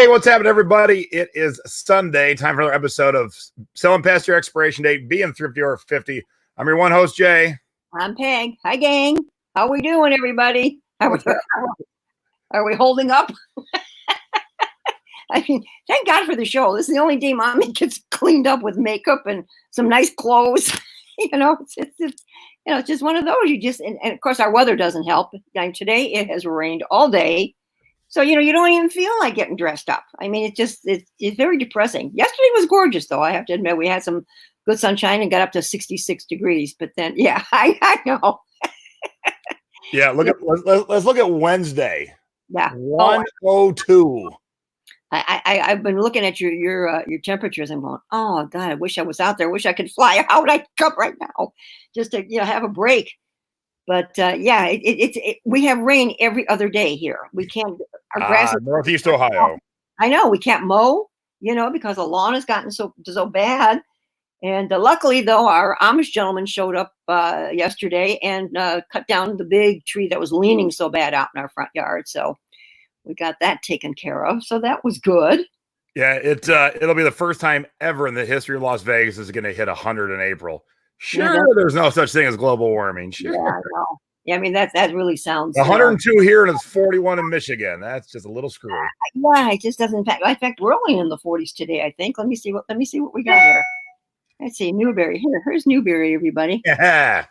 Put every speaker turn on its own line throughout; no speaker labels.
Hey, what's happening, everybody? It is Sunday. Time for another episode of Selling Past Your Expiration Date, being thrifty or 50. I'm your one host, Jay.
I'm Peg. Hi, gang. How we doing, everybody? Are we holding up? I mean, thank God for the show. This is the only day Mommy gets cleaned up with makeup and some nice clothes. It's just one of those. And of course, our weather doesn't help. Today it has rained all day. So, you don't even feel like getting dressed up. I mean, it's very depressing. Yesterday was gorgeous, though. I have to admit, we had some good sunshine and got up to 66 degrees. But then, yeah, I know.
Yeah, let's look at Wednesday.
Yeah,
102.
I've been looking at your temperatures and going, oh God, I wish I was out there. I wish I could fly out. I'd come right now just to have a break. But we have rain every other day here. We can't. Our grass is
Northeast Ohio.
I know we can't mow, because the lawn has gotten so bad. And luckily, though, our Amish gentleman showed up yesterday and cut down the big tree that was leaning so bad out in our front yard. So we got that taken care of. So that was good.
Yeah, it'll be the first time ever in the history of Las Vegas is going to hit 100 in April. Sure, there's no such thing as global warming. Sure.
Yeah, I know. Yeah, I mean that really sounds
102 here, and it's 41 in Michigan. That's just a little screwy.
Yeah, it just doesn't. In fact, we're only in the 40s today. I think. Let me see what we got here. Let's see, Newberry. Here's Newberry, everybody.
Yeah.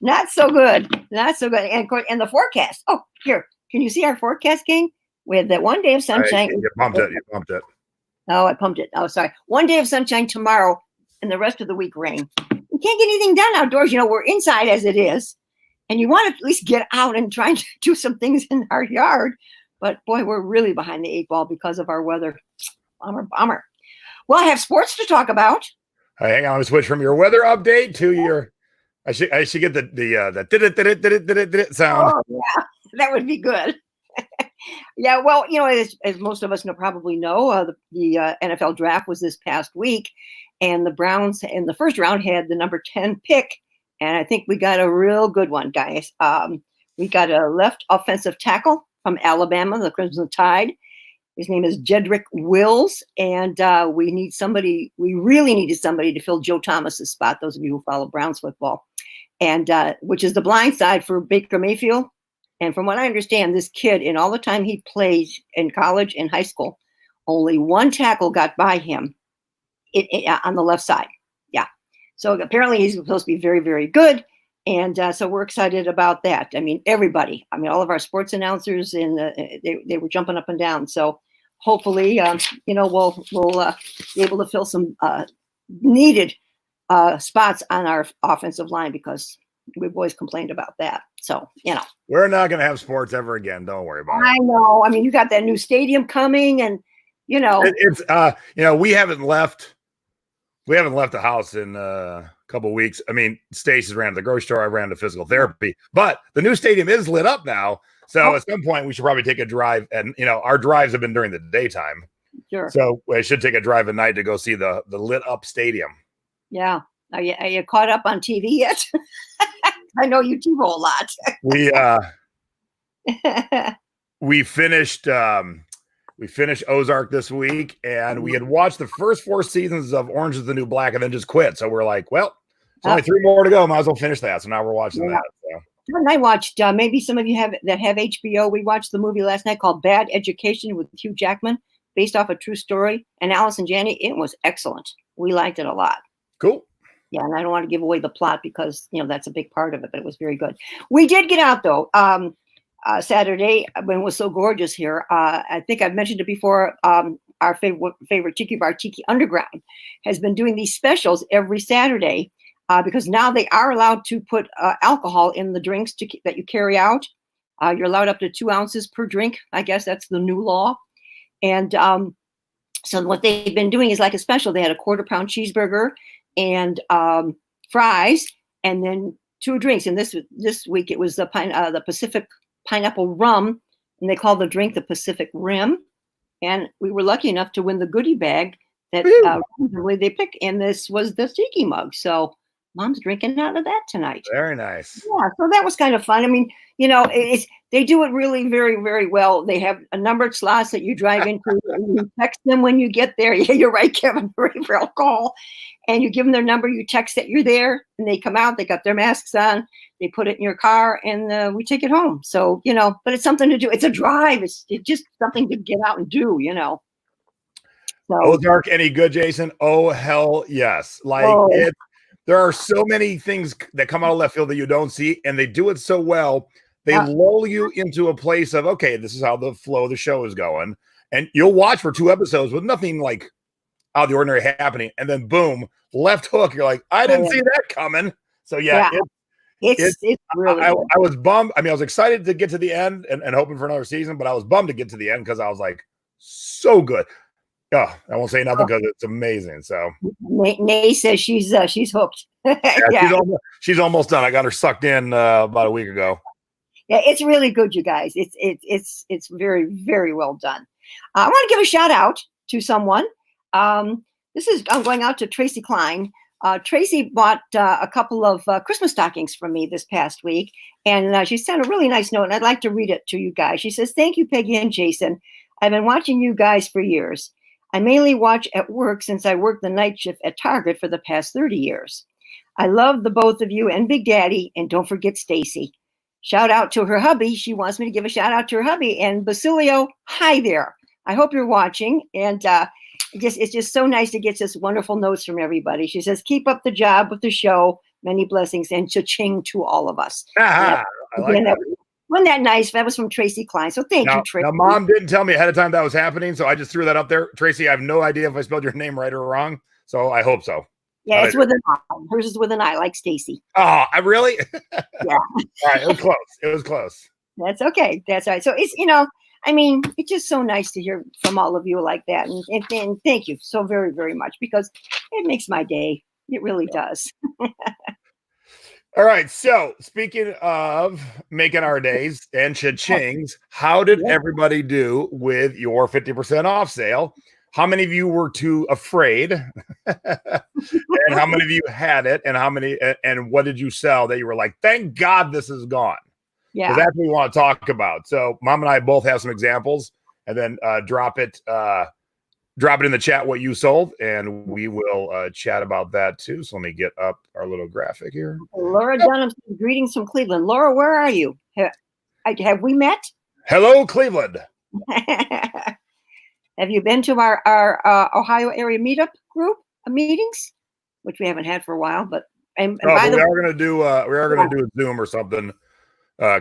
Not so good. And the forecast. Oh, here. Can you see our forecast, gang? We had that one day of sunshine.
You pumped it.
Oh, I pumped it. Oh, sorry. One day of sunshine tomorrow, and the rest of the week rain. We can't get anything done outdoors. We're inside as it is, and you want to at least get out and try to do some things in our yard. But boy, we're really behind the 8 ball because of our weather. Bummer. Well, I have sports to talk about.
Hang on, let me switch from your weather update to your. I should get the sound.
Oh yeah, that would be good. Yeah, well, as most of us probably know, the NFL draft was this past week, and the Browns in the first round had the number 10 pick, and I think we got a real good one, guys. We got a left offensive tackle from Alabama, the Crimson Tide. His name is Jedrick Wills, and we really needed somebody to fill Joe Thomas's spot, those of you who follow Browns football, and which is the blind side for Baker Mayfield. And from what I understand, this kid, in all the time he played in college and high school, only one tackle got by him on the left side. Yeah. So apparently he's supposed to be very, very good. And so we're excited about that. I mean, everybody. I mean, all of our sports announcers, and they were jumping up and down. So hopefully, we'll be able to fill some needed spots on our offensive line, because we've always complained about that. So,
we're not going to have sports ever again. Don't worry about it.
I know. I mean, you got that new stadium coming, and
it's we haven't left the house in a couple of weeks. I mean, Stacey's ran to the grocery store. I ran to physical therapy, but the new stadium is lit up now. So at some point we should probably take a drive, and our drives have been during the daytime.
Sure.
So we should take a drive at night to go see the lit up stadium.
Yeah. Are you caught up on TV yet? I know you TiVo a lot.
We finished Ozark this week, and we had watched the first 4 seasons of Orange is the New Black and then just quit. So we're like, well, there's only 3 more to go. Might as well finish that. So now we're watching that. So.
And I watched, maybe some of you have HBO. We watched the movie last night called Bad Education with Hugh Jackman, based off a true story. And Allison Janney, it was excellent. We liked it a lot.
Cool.
Yeah, and I don't want to give away the plot because, that's a big part of it, but it was very good. We did get out, though, Saturday when it was so gorgeous here. I think I've mentioned it before. Our favorite tiki bar, Tiki Underground, has been doing these specials every Saturday because now they are allowed to put alcohol in the drinks that you carry out. You're allowed up to 2 ounces per drink. I guess that's the new law. And so what they've been doing is like a special. They had a 1/4-pound cheeseburger and fries, and then 2 drinks. And this week it was the Pacific pineapple rum, and they call the drink the Pacific Rim. And we were lucky enough to win the goodie bag that they picked, and this was the tiki mug. So Mom's drinking out of that tonight.
Very nice.
Yeah, so that was kind of fun. I mean, they do it really very, very well. They have a numbered slots that you drive into, and you text them when you get there. Yeah, you're right, Kevin, ready for alcohol. And you give them their number, you text that you're there, and they come out, they got their masks on, they put it in your car, and we take it home. So, but it's something to do. It's a drive. It's just something to get out and do, So,
Ozark, any good, Jason? Oh, hell yes. There are so many things that come out of left field that you don't see, and they do it so well. They lull you into a place of, okay, this is how the flow of the show is going. And you'll watch for 2 episodes with nothing like out of the ordinary happening. And then boom, left hook. You're like, I didn't see that coming. So it's really I was bummed. I mean, I was excited to get to the end and hoping for another season, but I was bummed to get to the end because I was like, so good. Oh, I won't say nothing because it's amazing. So
Nay says she's hooked.
Yeah. She's almost done. I got her sucked in about a week ago.
Yeah, it's really good, you guys. It's very, very well done. I want to give a shout out to someone. I'm going out to Tracy Klein. Tracy bought a couple of Christmas stockings from me this past week, and she sent a really nice note, and I'd like to read it to you guys. She says, "Thank you, Peggy and Jason. I've been watching you guys for years. I mainly watch at work since I worked the night shift at Target for the past 30 years. I love the both of you and Big Daddy, and don't forget Stacy. Shout out to her hubby. She wants me to give a shout out to her hubby. And Basilio, hi there. I hope you're watching. And it's just so nice to get this wonderful notes from everybody." She says, "Keep up the job with the show. Many blessings and cha-ching to all of us."
I like that.
Wasn't that nice? That was from Tracy Klein. So thank you, Tracy.
Now, Mom didn't tell me ahead of time that was happening, so I just threw that up there. Tracy, I have no idea if I spelled your name right or wrong, so I hope so.
Yeah, it's with an I. Hers is with an I, like Stacy.
Oh, I really?
Yeah.
All right, it was close. It was close.
That's okay. That's all right. So it's, I mean, it's just so nice to hear from all of you like that. And thank you so very, very much, because it makes my day. It really does.
All right. So speaking of making our days and cha-chings, how did everybody do with your 50% off sale? How many of you were too afraid? And how many of you had it? And what did you sell that you were like, thank God this is gone? Yeah. That's what we want to talk about. So Mom and I both have some examples, and then drop it in the chat what you sold, and we will chat about that too. So let me get up our little graphic here.
Laura Dunham, greetings from Cleveland. Laura, where are you? Have we met?
Hello, Cleveland.
Have you been to our Ohio area meetup group meetings, which we haven't had for a while? But we are going to do a Zoom or something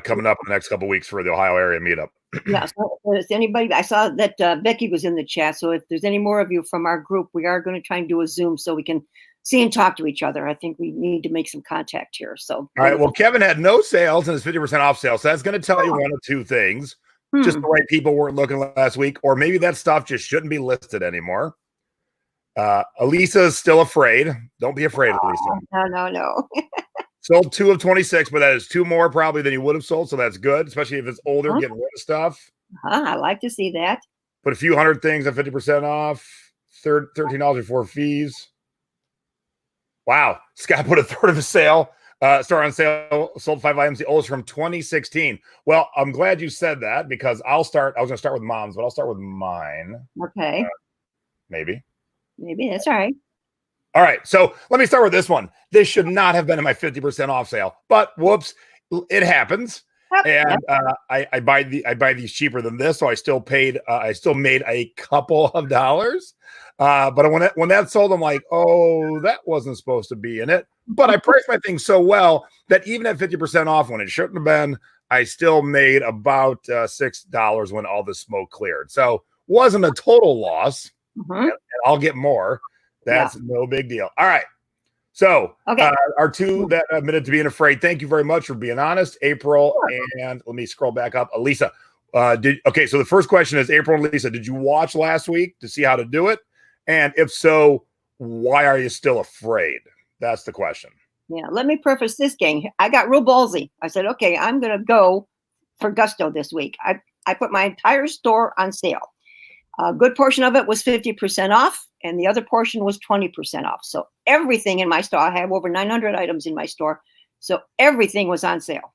coming up in the next couple of weeks for the Ohio area meetup. Yeah. So if anybody, I saw that Becky was in the chat. So if there's any more of you from our group, we are going to try and do a Zoom so we can see and talk to each other. I think we need to make some contact here. So
all right. Well, Kevin had no sales in his 50% off sale, so that's going to tell you one of two things. Just the right people weren't looking last week, or maybe that stuff just shouldn't be listed anymore. Elisa's still afraid. Don't be afraid, Elisa.
No.
Sold 2 of 26, but that is 2 more probably than you would have sold, so that's good, especially if it's older, getting rid of stuff.
I like to see that.
Put a few hundred things at 50% off, $13 before fees. Wow. Scott put a third of a sale. Start on sale, sold 5 items. The oldest from 2016. Well, I'm glad you said that, because I was going to start with Mom's, but I'll start with mine.
Okay.
Maybe.
That's all right.
All right. So let me start with this one. This should not have been in my 50% off sale, but whoops, it happens. And I buy these cheaper than this, so I still made a couple of dollars. But when that sold, I'm like, oh, that wasn't supposed to be in it. But I priced my thing so well that even at 50% off, when it shouldn't have been, I still made about $6 when all the smoke cleared. So wasn't a total loss. And I'll get more. That's no big deal. All right. So our 2 that admitted to being afraid, thank you very much for being honest. April and let me scroll back up. Elisa. So the first question is, April and Lisa, did you watch last week to see how to do it? And if so, why are you still afraid? That's the question.
Yeah, let me preface this, gang. I got real ballsy. I said, okay, I'm going to go for gusto this week. I put my entire store on sale. A good portion of it was 50% off. and the other portion was 20% off. So everything in my store, I have over 900 items in my store. So everything was on sale.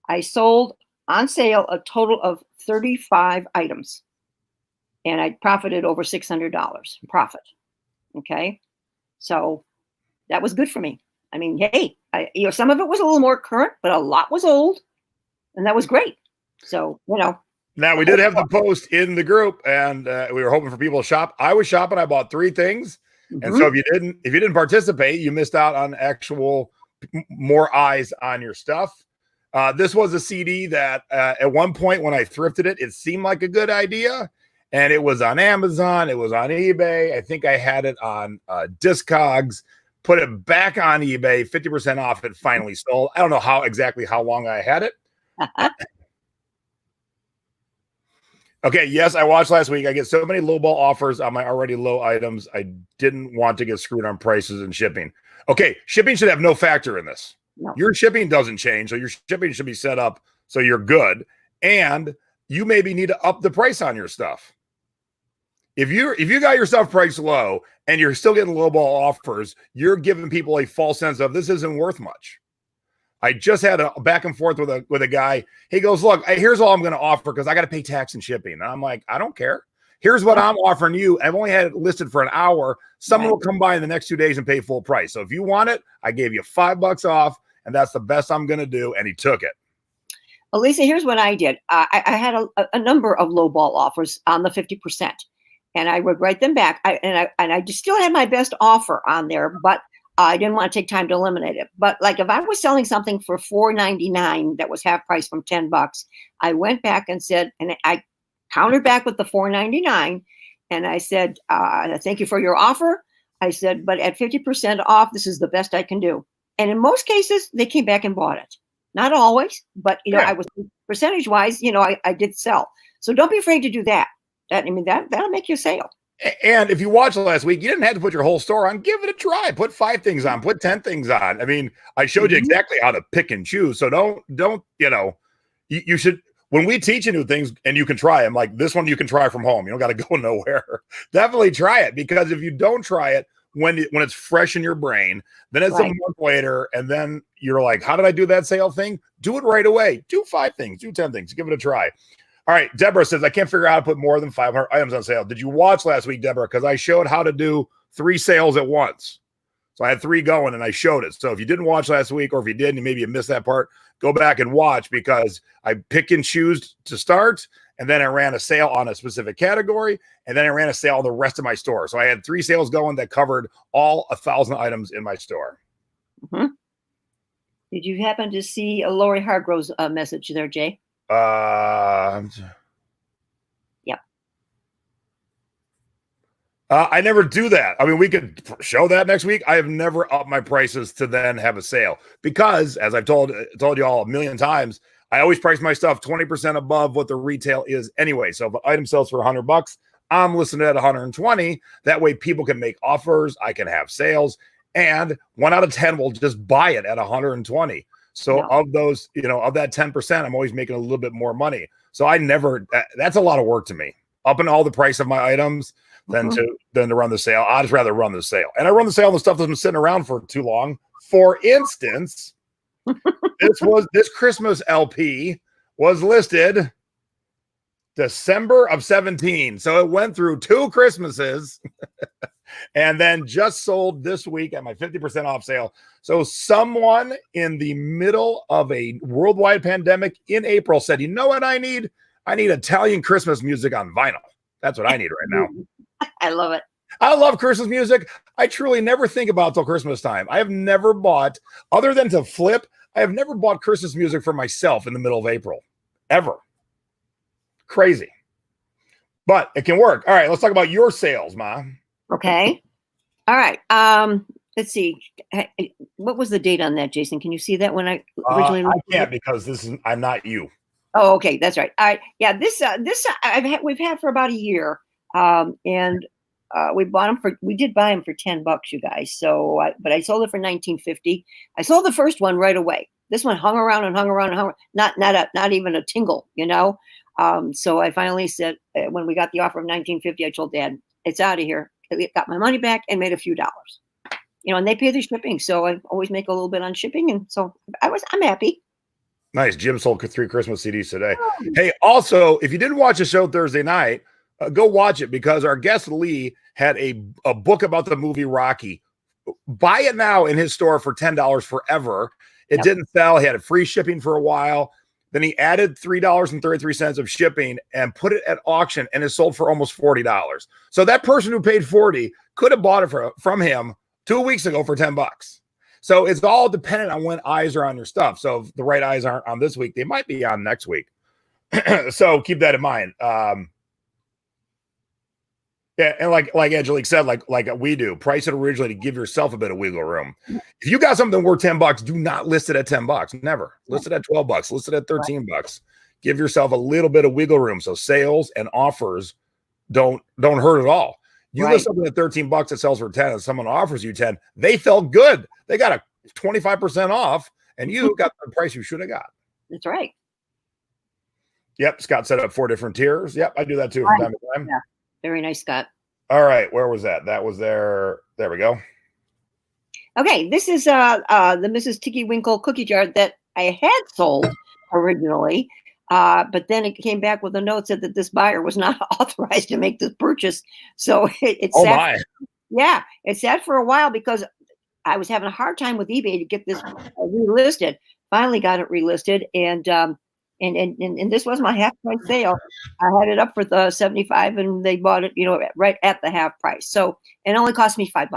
I sold on sale a total of 35 items, and I profited over $600 profit. Okay. So that was good for me. I mean, hey, some of it was a little more current, but a lot was old, and that was great. So,
Now, we did have the post in the group, and we were hoping for people to shop. I was shopping. I bought 3 things. And so if you didn't participate, you missed out on actual more eyes on your stuff. This was a CD that at one point when I thrifted it, it seemed like a good idea. And it was on Amazon. It was on eBay. I think I had it on Discogs. Put it back on eBay, 50% off. It finally sold. I don't know exactly how long I had it. Okay, yes, I watched last week. I get so many lowball offers on my already low items. I didn't want to get screwed on prices and shipping. Okay, shipping should have no factor in this.
No.
Your shipping doesn't change, so your shipping should be set up so you're good. And you maybe need to up the price on your stuff. If you got your stuff priced low and you're still getting lowball offers, you're giving people a false sense of this isn't worth much. I just had a back and forth with a guy. He goes, look, here's all I'm going to offer because I got to pay tax and shipping. And I'm like, I don't care. Here's what I'm offering you. I've only had it listed for an hour. Someone will come by in the next 2 days and pay full price. So if you want it, I gave you $5 off, and that's the best I'm going to do. And he took it.
Well, Lisa, here's what I did. I had a number of lowball offers on the 50%, and I would write them back. I just still had my best offer on there, but I didn't want to take time to eliminate it. But like if I was selling something for $4.99 that was half price from $10, I went back and said, and I countered back with the $4.99, and I said, thank you for your offer. I said, but at 50% off, this is the best I can do. And in most cases, they came back and bought it. Not always, but I was percentage wise, I did sell. So don't be afraid to do that. That'll make you a sale.
And if you watched last week, you didn't have to put your whole store on. Give it a try. Put 5 things on. Put 10 things on. I mean, I showed you exactly how to pick and choose. So don't you should, when we teach you new things and you can try them, like this one you can try from home. You don't got to go nowhere. Definitely try it, because if you don't try it when it's fresh in your brain, then it's a month later, and then you're like, how did I do that sale thing? Do it right away. Do 5 things. Do 10 things. Give it a try. All right, Deborah says, I can't figure out how to put more than 500 items on sale. Did you watch last week, Deborah? Because I showed how to do 3 sales at once. So I had 3 going, and I showed it. So if you didn't watch last week, or if you did, and maybe you missed that part, go back and watch, because I pick and choose to start, and then I ran a sale on a specific category, and then I ran a sale on the rest of my store. So I had 3 sales going that covered all 1,000 items in my store.
Mm-hmm. Did you happen to see a Lori Hargrove's message there, Jay?
Yep. I never do that. I mean, we could show that next week. I have never upped my prices to then have a sale, because, as I've told you all a million times, I always price my stuff 20% above what the retail is anyway. So if an item sells for $100, I'm listing it at 120. That way people can make offers. I can have sales, and 1 out of 10 will just buy it at 120. So of those, of that 10%, I'm always making a little bit more money. So that's a lot of work to me. Upping all the price of my items than to run the sale. I'd just rather run the sale. And I run the sale on the stuff that's been sitting around for too long. For instance, this Christmas LP was listed December of 17. So it went through 2 Christmases and then just sold this week at my 50% off sale. So someone in the middle of a worldwide pandemic in April said, you know what I need? I need Italian Christmas music on vinyl. That's what I need right now.
I love it.
I love Christmas music. I truly never think about till Christmas time. I have never bought, other than to flip, I have never bought Christmas music for myself in the middle of April. Ever. Crazy. But it can work. All right, let's talk about your sales, Ma.
Okay. All right. Let's see. What was the date on that, Jason? Can you see that when I originally?
I can't, because I'm not you.
Oh, okay, that's right. All right. Yeah, this we've had for about a year, and we did buy them for $10, you guys. So, but I sold it for $19.50. I sold the first one right away. This one hung around and hung around and hung. Not even a tingle, So I finally said, when we got the offer of $19.50, I told Dad, it's out of here. got my money back and made a few dollars. And they pay the shipping, so I always make a little bit on shipping, and so I'm happy.
Nice. Jim sold 3 Christmas CDs today. Hey, also, if you didn't watch the show Thursday night, go watch it, because our guest Lee had a book about the movie Rocky. Buy it now in his store for $10 forever. It didn't sell. He had free shipping for a while. Then he added $3.33 of shipping and put it at auction, and it sold for almost $40. So that person who paid $40 could have bought it from him 2 weeks ago for $10. So it's all dependent on when eyes are on your stuff. So if the right eyes aren't on this week, they might be on next week. So keep that in mind. Yeah, and like Angelique said, like we do, price it originally to give yourself a bit of wiggle room. If you got something worth $10, do not list it at $10. Never. List it at $12. List it at $13. Give yourself a little bit of wiggle room, so sales and offers don't hurt at all. You list something at $13 that sells for 10, and someone offers you 10, they felt good. They got a 25% off, and you got the price you should have got.
That's right.
Yep, Scott set up 4 different tiers. Yep, I do that too from time to time.
Yeah. Very nice, Scott.
All right, where was that? That was there. There we go.
Okay, this is the Mrs. Tiki Winkle cookie jar that I had sold originally, but then it came back with a note said that this buyer was not authorized to make this purchase. So it sat, yeah, it sat for a while because I was having a hard time with eBay to get this relisted. Finally got it relisted, and this was my half price sale. I had it up for the $75, and they bought it, right at the half price. So it only cost me $5,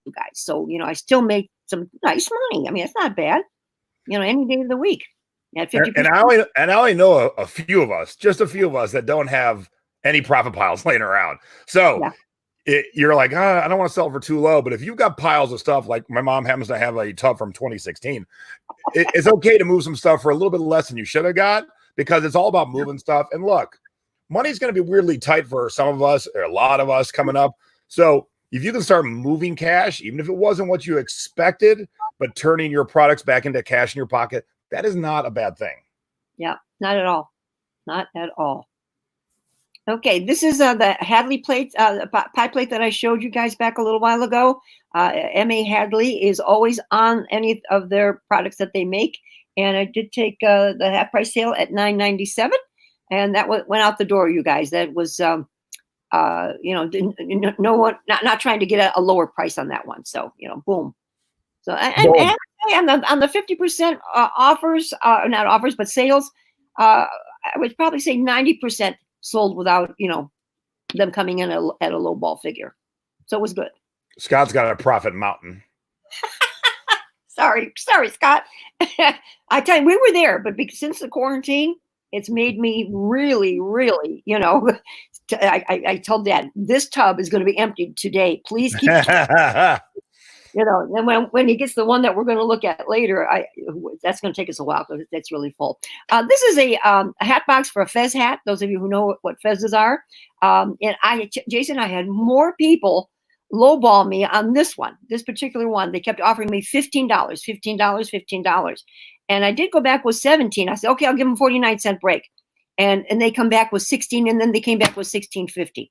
you guys. So I still made some nice money. I mean, it's not bad. Any day of the week. At 50%.
And I only know a few of us, just a few of us that don't have any profit piles laying around. So you're like, I don't want to sell it for too low. But if you've got piles of stuff, like my mom happens to have a tub from 2016, it's okay to move some stuff for a little bit less than you should have got, because it's all about moving stuff. And look, money's going to be weirdly tight for some of us, or a lot of us coming up. So if you can start moving cash, even if it wasn't what you expected, but turning your products back into cash in your pocket, that is not a bad thing. Yeah,
not at all. Not at all. Okay, this is the Hadley plate, pie plate that I showed you guys back a little while ago. M.A. Hadley is always on any of their products that they make. And I did take the half price sale at $9.97, and that went out the door, you guys. That was, no one, not trying to get a lower price on that one. So, boom. So, and on the 50% offers, not offers, but sales, I would probably say 90% sold without, them coming in at a low ball figure. So it was good.
Scott's got a profit mountain.
Sorry, Scott. I tell you, we were there, but since the quarantine, it's made me really, really, I told Dad, this tub is going to be emptied today. Please keep and when he gets the one that we're going to look at later, that's going to take us a while because that's really full. This is a hat box for a Fez hat. Those of you who know what Fezes are. And Jason, I had more people lowball me on this particular one. They kept offering me $15. And I did go back with 17. I said, okay, I'll give them 49-cent break. And they come back with 16, and then they came back with $16.50.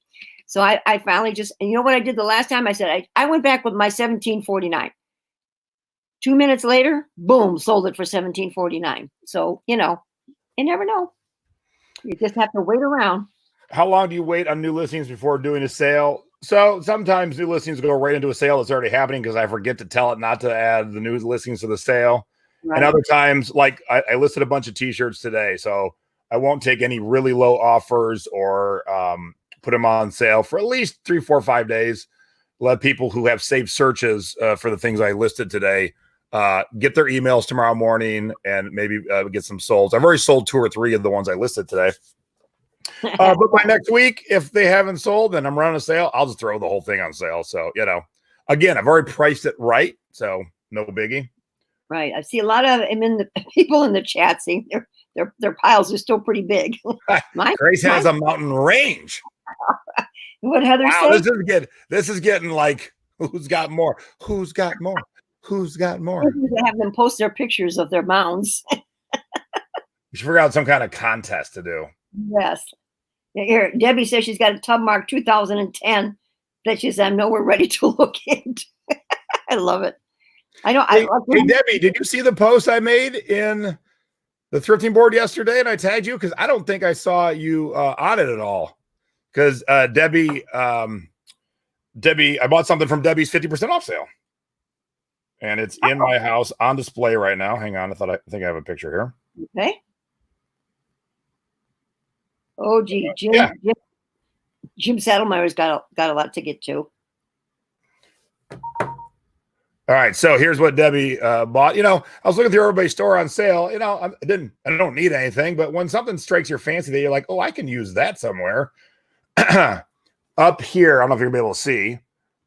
So I finally just, and you know what I did the last time? I said, I went back with my $17.49. 2 minutes later, boom, sold it for $17.49. So, you never know. You just have to wait around.
How long do you wait on new listings before doing a sale? So sometimes new listings go right into a sale that's already happening because I forget to tell it not to add the new listings to the sale. Right. And other times, like I listed a bunch of t-shirts today, so I won't take any really low offers or put them on sale for at least 3, 4, 5 days. Let people who have saved searches for the things I listed today get their emails tomorrow morning and maybe get some solds. I've already sold 2 or 3 of the ones I listed today. But by next week, if they haven't sold and I'm running a sale, I'll just throw the whole thing on sale. So, again, I've already priced it right. So no biggie.
Right. I see a lot of people in the chat saying their piles are still pretty big.
Grace has a mountain range.
What Heather
said? This is getting like, who's got more? Who's got more? Who's got more?
Have them post their pictures of their mounds.
We should figure out some kind of contest to do.
Yes. Here, Debbie says she's got a tub mark 2010, that she said, "No, we're ready to look into." I love it. I know.
Hey, Debbie, did you see the post I made in the thrifting board yesterday? And I tagged you because I don't think I saw you on it at all. Because Debbie, I bought something from Debbie's 50% off sale, and it's in my house on display right now. Hang on, I think I have a picture here.
Okay. Oh, gee, Jim Saddlemeyer's got a lot to get to.
All right, so here's what Debbie bought. I was looking through everybody's store on sale. I don't need anything, but when something strikes your fancy that you're like, oh, I can use that somewhere. Up here, I don't know if you're gonna be able to see,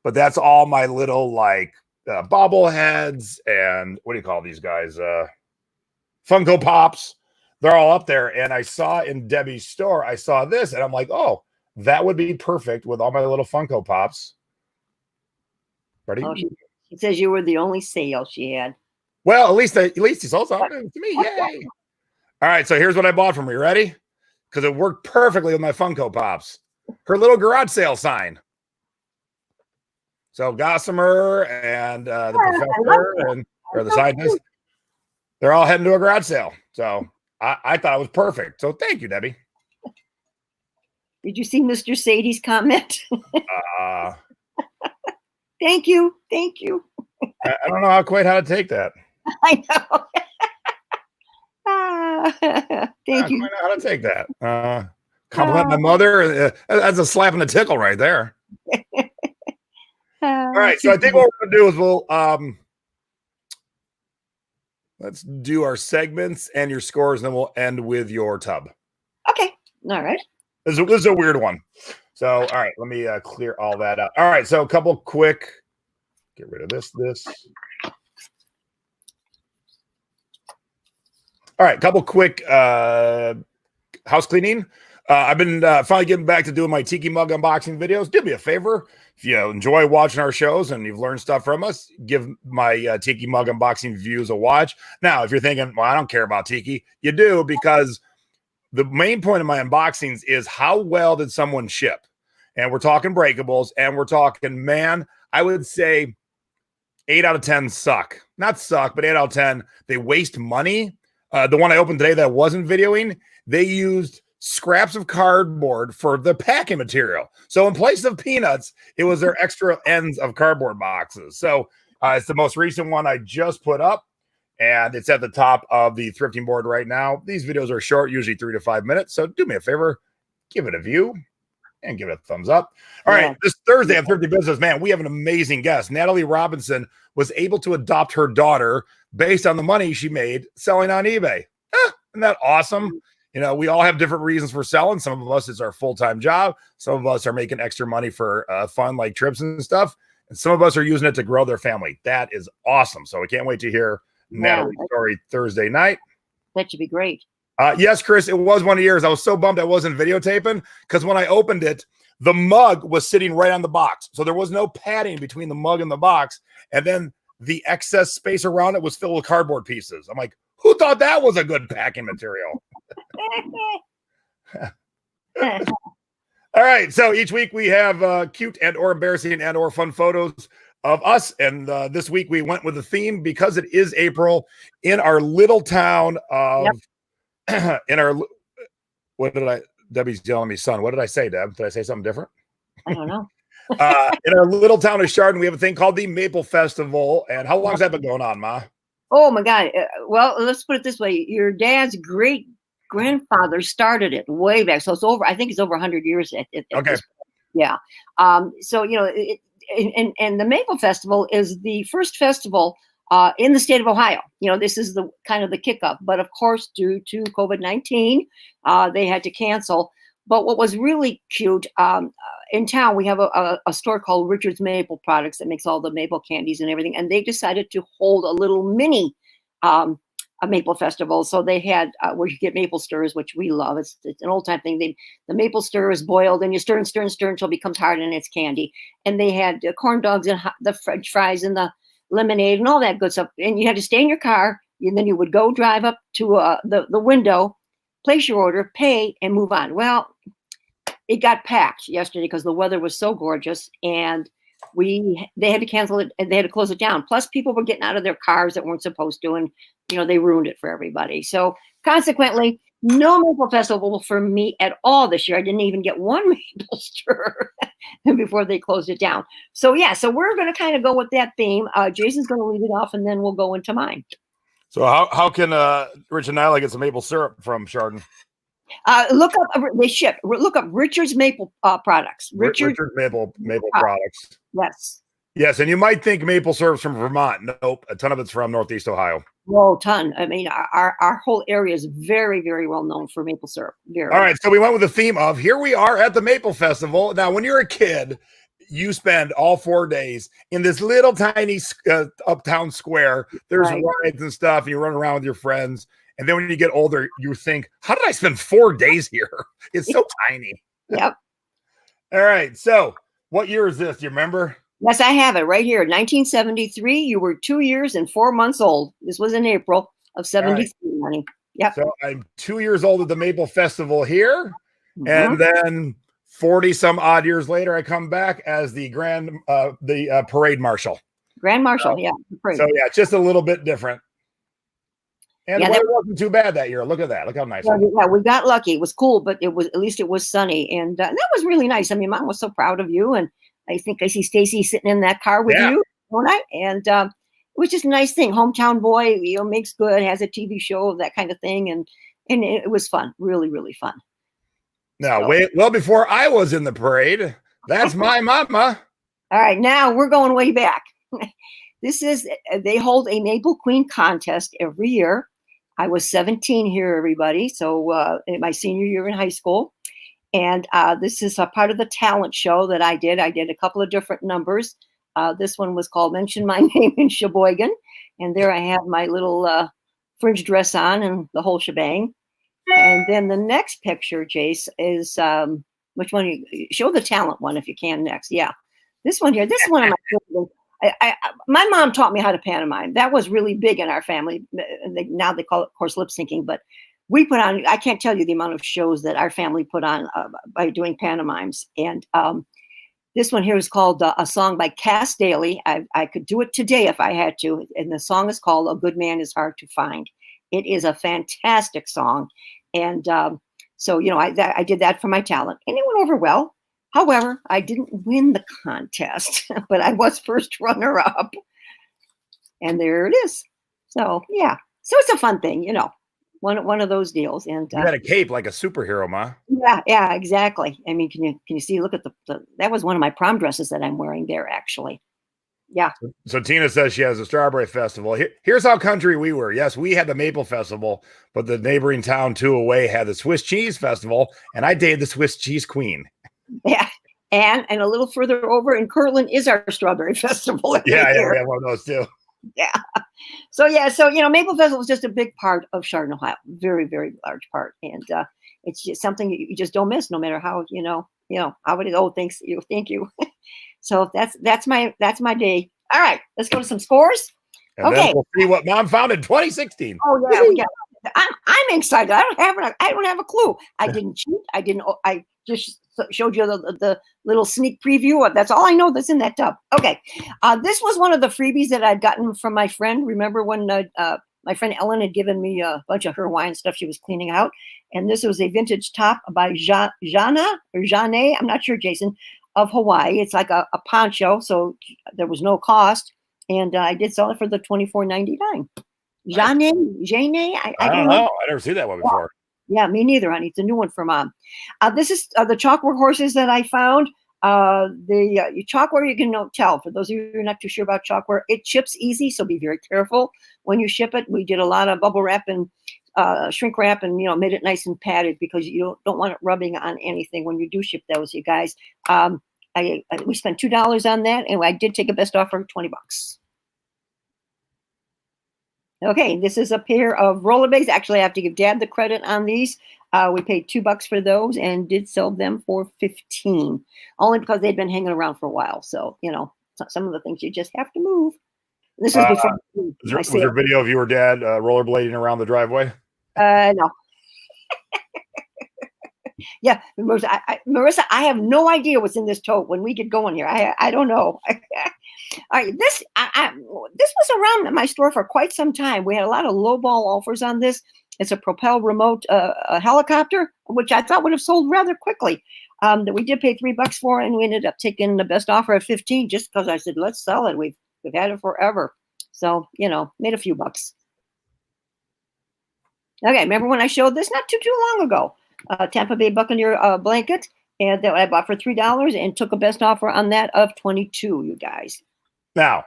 but that's all my little like bobbleheads and what do you call these guys? Funko Pops. They're all up there. And I saw in Debbie's store, I saw this, and I'm like, oh, that would be perfect with all my little Funko Pops. Ready?
Oh, she says you were the only sale she had.
Well, at least he sold something to me. Yay. All right, so here's what I bought from her. You ready? Because it worked perfectly with my Funko Pops. Her little garage sale sign. So Gossamer and the professor or the scientist, they're all heading to a garage sale. So I thought it was perfect. So thank you, Debbie.
Did you see Mr. Sadie's comment? Thank you. Thank you.
I don't know quite how to take that.
I know. Thank you.
I don't know how to take that. Compliment my mother. That's a slap and a tickle right there. All right. So I think what we're going to do is we'll let's do our segments and your scores, and then we'll end with your tub.
Okay. All right.
This is a weird one. So, all right, let me clear all that out. All right, so a couple quick, get rid of this. All right, couple quick house cleaning. I've been finally getting back to doing my Tiki Mug unboxing videos. Do me a favor. If you enjoy watching our shows and you've learned stuff from us, give my Tiki Mug unboxing views a watch. Now, if you're thinking, well, I don't care about Tiki, you do, because the main point of my unboxings is how well did someone ship? And we're talking breakables, and we're talking, man, I would say 8 out of 10 suck. Not suck, but 8 out of 10, they waste money. The one I opened today that wasn't videoing, they used scraps of cardboard for the packing material. So in place of peanuts, it was their extra ends of cardboard boxes. So it's the most recent one I just put up, and it's at the top of the thrifting board right now. These videos are short, usually 3 to 5 minutes. So do me a favor, give it a view and give it a thumbs up. All right, this Thursday on Thrifty Business, man, we have an amazing guest. Natalie Robinson was able to adopt her daughter based on the money she made selling on eBay. Isn't that awesome? We all have different reasons for selling. Some of us, it's our full-time job. Some of us are making extra money for fun, like trips and stuff. And some of us are using it to grow their family. That is awesome. So we can't wait to hear Natalie's story Thursday night.
That should be great.
Yes, Chris, it was one of yours. I was so bummed I wasn't videotaping because when I opened it, the mug was sitting right on the box. So there was no padding between the mug and the box. And then the excess space around it was filled with cardboard pieces. I'm like, who thought that was a good packing material? All right. So each week we have cute and or embarrassing and or fun photos of us. And this week we went with the theme because it is April in our little town of Debbie's telling me, son, what did I say, Deb? Did I say something different?
I don't know.
In our little town of Chardon, we have a thing called the Maple Festival. And how long has that been going on, Ma?
Oh my God. Well, let's put it this way. Your dad's great grandfather started it way back. So I think it's over 100 years. Okay. Yeah. So, and the Maple Festival is the first festival in the state of Ohio. This is the kind of the kickoff, but of course, due to COVID-19, they had to cancel. But what was really cute, in town, we have a store called Richard's Maple Products that makes all the maple candies and everything. And they decided to hold a little mini a maple festival. So they had where you get maple stirs, which we love. It's an old time thing. The maple stir is boiled and you stir and stir and stir until it becomes hard and it's candy. And they had corn dogs and the French fries and the lemonade and all that good stuff. And you had to stay in your car, and then you would go drive up to the window, place your order, pay, and move on. Well, it got packed yesterday because the weather was so gorgeous, and they had to cancel it and they had to close it down. Plus, people were getting out of their cars that weren't supposed to, and they ruined it for everybody. So consequently, no Maple Festival for me at all this year. I didn't even get one maple stir before they closed it down. So yeah, so we're going to kind of go with that theme. Jason's going to lead it off, and then we'll go into mine.
So how can Rich and Nyla get some maple syrup from Chardon?
Look up. They ship. Look up Richard's Maple products.
Richard's Maple products. Yes, and you might think maple syrup's from Vermont. Nope, a ton of it's from Northeast Ohio.
Whoa, ton. I mean, our whole area is very, very well known for maple syrup. Very.
All right, so we went with the theme of here we are at the Maple Festival. Now, when you're a kid, you spend all 4 days in this little tiny uptown square. There's rides and stuff, and you run around with your friends. And then when you get older, you think, how did I spend 4 days here? It's so tiny.
Yep. All
right. So what year is this? Do you remember?
Yes, I have it right here. 1973. You were 2 years and 4 months old. This was in April of 73, honey. Yep.
So I'm 2 years old at the Maple Festival here. Mm-hmm. And then 40 some odd years later, I come back as the parade marshal.
Grand marshal. Yeah.
So yeah, just a little bit different. And the weather wasn't too bad that year. Look at that. Look how nice.
Yeah, we got lucky. It was cool, but at least it was sunny, and that was really nice. I mean, Mom was so proud of you, and I think I see Stacy sitting in that car with you, don't I? And it was just a nice thing. Hometown boy, makes good, has a TV show, that kind of thing, and it was fun. Really, really fun.
Now, well before I was in the parade. That's my mama.
All right, now we're going way back. They hold a Maple Queen contest every year. I was 17 here, everybody. So in my senior year in high school. And this is a part of the talent show that I did. I did a couple of different numbers. This one was called Mention My Name in Sheboygan. And there I have my little fringe dress on and the whole shebang. And then the next picture, Jace, is which one? Show the talent one if you can next. Yeah. This one here. This is one of my favorites. My mom taught me how to pantomime. That was really big in our family. Now they call it, of course, lip syncing, but we put on, I can't tell you the amount of shows that our family put on by doing pantomimes. And this one here is called A Song by Cass Daly. I could do it today if I had to. And the song is called A Good Man is Hard to Find. It is a fantastic song. And so, I did that for my talent, and it went over well. However, I didn't win the contest, but I was first runner-up. And there it is. So, yeah. So it's a fun thing, one of those deals. And
you had a cape like a superhero, Ma.
Yeah, exactly. I mean, can you see, look at that was one of my prom dresses that I'm wearing there, actually. Yeah.
So Tina says she has a strawberry festival. Here's how country we were. Yes, we had the Maple Festival, but the neighboring town 2 away had the Swiss Cheese Festival, and I dated the Swiss Cheese Queen.
Yeah, and a little further over in Kirtland is our Strawberry Festival.
Yeah, we have one of those too.
Yeah. So Maple Festival is just a big part of Chardon, Ohio. Very, very large part, and it's just something you just don't miss, no matter how how it is. Oh, thank you. So that's my day. All right, let's go to some scores.
And then we'll see what Mom found in 2016.
Oh yeah. I'm excited. I don't have a clue. I didn't cheat. I just showed you the little sneak preview. That's all I know that's in that tub. Okay. This was one of the freebies that I'd gotten from my friend. Remember when my friend Ellen had given me a bunch of her Hawaiian stuff she was cleaning out. And this was a vintage top by Jana, I'm not sure, Jason, of Hawaii. It's like a poncho. So there was no cost. And I did sell it for the $24.99. Jane,
I don't know. I never seen that one before.
Yeah, me neither, honey. It's a new one for Mom. This is the chalkwork horses that I found. The chalkwork, you can tell. For those of you who are not too sure about chalkwork, it chips easy, so be very careful when you ship it. We did a lot of bubble wrap and shrink wrap, and made it nice and padded because you don't want it rubbing on anything when you do ship those, you guys. We spent $2 on that, and I did take a best offer of $20. Okay, this is a pair of rollerblades. Actually, I have to give Dad the credit on these. We paid $2 for those and did sell them for $15, only because they'd been hanging around for a while. So, some of the things you just have to move. This is before.
Was there video of you or Dad rollerblading around the driveway?
No. Yeah, Marissa, I have no idea what's in this tote when we get going here. I don't know. All right, this was around my store for quite some time. We had a lot of lowball offers on this. It's a Propel remote a helicopter, which I thought would have sold rather quickly. That we did pay $3 for, and we ended up taking the best offer at 15 just because I said, let's sell it. We've had it forever. So, made a few bucks. Okay, remember when I showed this not too long ago? Tampa Bay Buccaneer blanket, and that I bought for $3 and took a best offer on that of 22, you guys.
Now,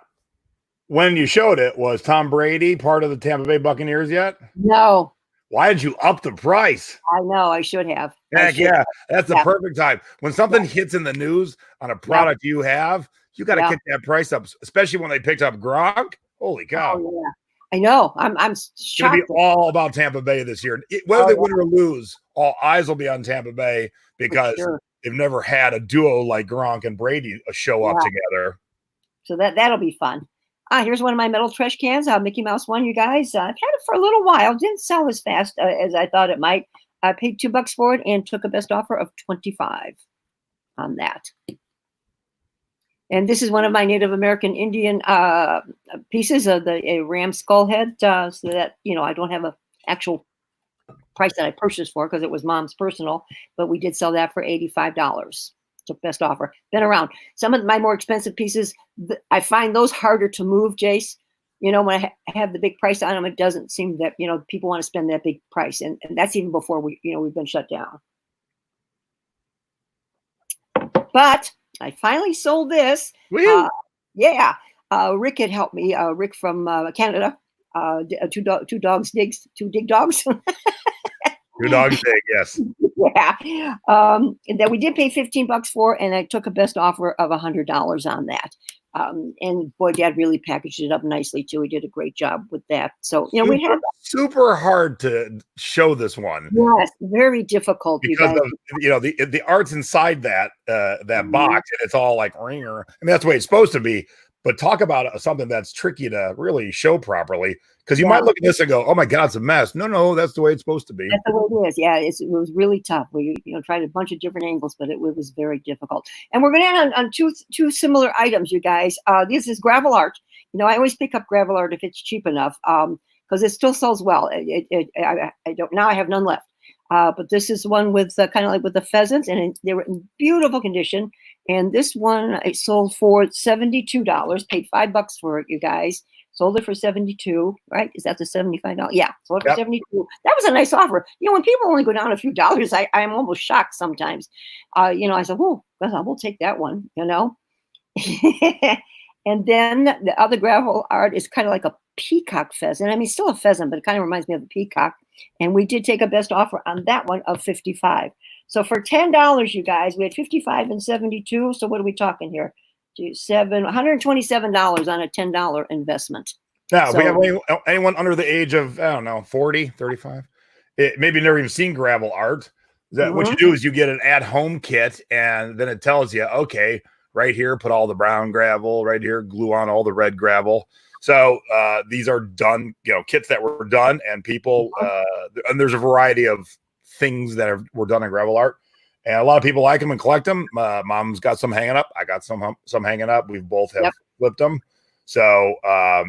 when you showed it, was Tom Brady part of the Tampa Bay Buccaneers yet?
No.
Why did you up the price?
I know, I should have.
Heck yeah, that's the perfect time. When something hits in the news on a product you have, you got to kick that price up, especially when they picked up Gronk. Holy cow.
Oh, yeah. I know. I'm
shocked. It's going to be all about Tampa Bay this year. Whether they win or lose, all eyes will be on Tampa Bay because they've never had a duo like Gronk and Brady show up together.
So that'll be fun. Here's one of my metal trash cans, Mickey Mouse one, you guys. I've had it for a little while. Didn't sell as fast as I thought it might. I paid $2 for it and took a best offer of 25 on that. And this is one of my Native American Indian pieces of a ram skull head, so that, I don't have an actual price that I purchased for because it was mom's personal, but we did sell that for $85. Took best offer. Been around. Some of my more expensive pieces, I find those harder to move, Jace. When I have the big price on them, it doesn't seem that, people want to spend that big price. And that's even before we've been shut down. But I finally sold this. Rick had helped me. Rick from Canada. Two dogs digs. Two dig dogs.
Two dogs dig, yes.
Yeah. That we did pay $15 for, and I took a best offer of $100 on that. And boy, Dad really packaged it up nicely too. He did a great job with that. So we had
super hard to show this one.
Yes, very difficult
because of the art's inside that box, and it's all like ringer. I mean, that's the way it's supposed to be. But talk about something that's tricky to really show properly, because you might look at this and go, "Oh my God, it's a mess." No, that's the way it's supposed to be.
That's the way it is. Yeah, it was really tough. We tried a bunch of different angles, but it was very difficult. And we're going to end on two similar items, you guys. This is gravel art. I always pick up gravel art if it's cheap enough, because it still sells well. I don't now. I have none left. But this is one with kind of like with the pheasants, and they were in beautiful condition. And this one I sold for $72. Paid $5 for it, you guys. Sold it for $72. Right? Is that the $75? Yeah, sold it for $72. That was a nice offer. When people only go down a few dollars, I'm almost shocked sometimes. I said, "Oh, we'll take that one." And then the other gravel art is kind of like a peacock pheasant. I mean, still a pheasant, but it kind of reminds me of a peacock. And we did take a best offer on that one of $55. So for $10, you guys, we had $55 and $72. So what are we talking here? $127 on a $10 investment.
Now, if we have anyone under the age of, 40, 35, maybe never even seen gravel art. What you do is you get an at-home kit, and then it tells you, okay, right here, put all the brown gravel. Right here, glue on all the red gravel. So these are done, kits that were done, and people, and there's a variety of things that were done in gravel art, and a lot of people like them and collect them. Mom's got some hanging up. I got some hanging up. We both have flipped them. So, I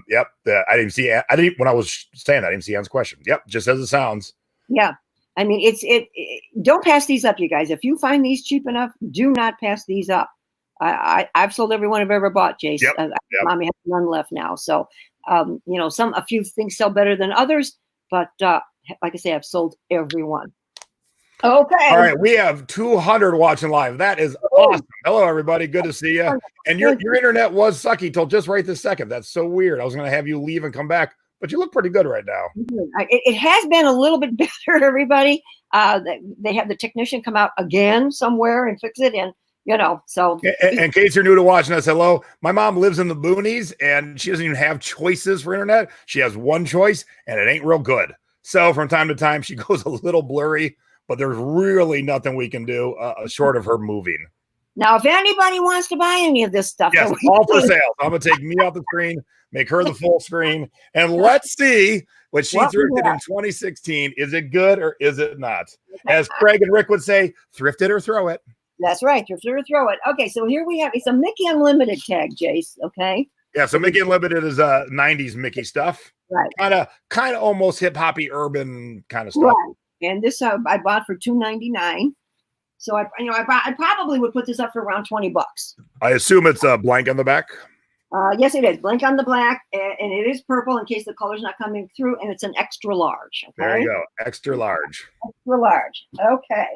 didn't see. When I was saying that, I didn't see Ann's question. Yep, just as it sounds.
Yeah, I mean, don't pass these up, you guys. If you find these cheap enough, do not pass these up. I've sold every one I've ever bought, Jace. Mommy has none left now. So, a few things sell better than others, but like I say, I've sold every one. Okay.
All right, we have 200 watching live. That is awesome. Hello, everybody. Good to see you. And your internet was sucky till just right this second. That's so weird. I was going to have you leave and come back, but you look pretty good right now.
It has been a little bit better, everybody. They have the technician come out again somewhere and fix it, and so.
In case you're new to watching us, hello. My mom lives in the boonies, and she doesn't even have choices for internet. She has one choice, and it ain't real good. So from time to time, she goes a little blurry, but there's really nothing we can do short of her moving.
Now, if anybody wants to buy any of this stuff,
Yes, all for sale. I'm gonna take me off the screen, make her the full screen, and let's see what she thrifted in 2016. Is it good or is it not? As Craig and Rick would say, thrift it or throw it.
That's right. Thrift it or throw it. Okay, so here we have it's a Mickey Unlimited tag, Jace. Okay.
Yeah, so Mickey Unlimited is 90s Mickey stuff.
Right.
Kind of almost hip hoppy urban kind of stuff.
Right. And this I bought for $2.99. So I probably would put this up for around $20.
I assume it's a blank on the back.
Yes, it is blank on the black, and it is purple in case the color's not coming through, and it's an extra large. Okay?
There you go, extra large.
Extra large. Okay.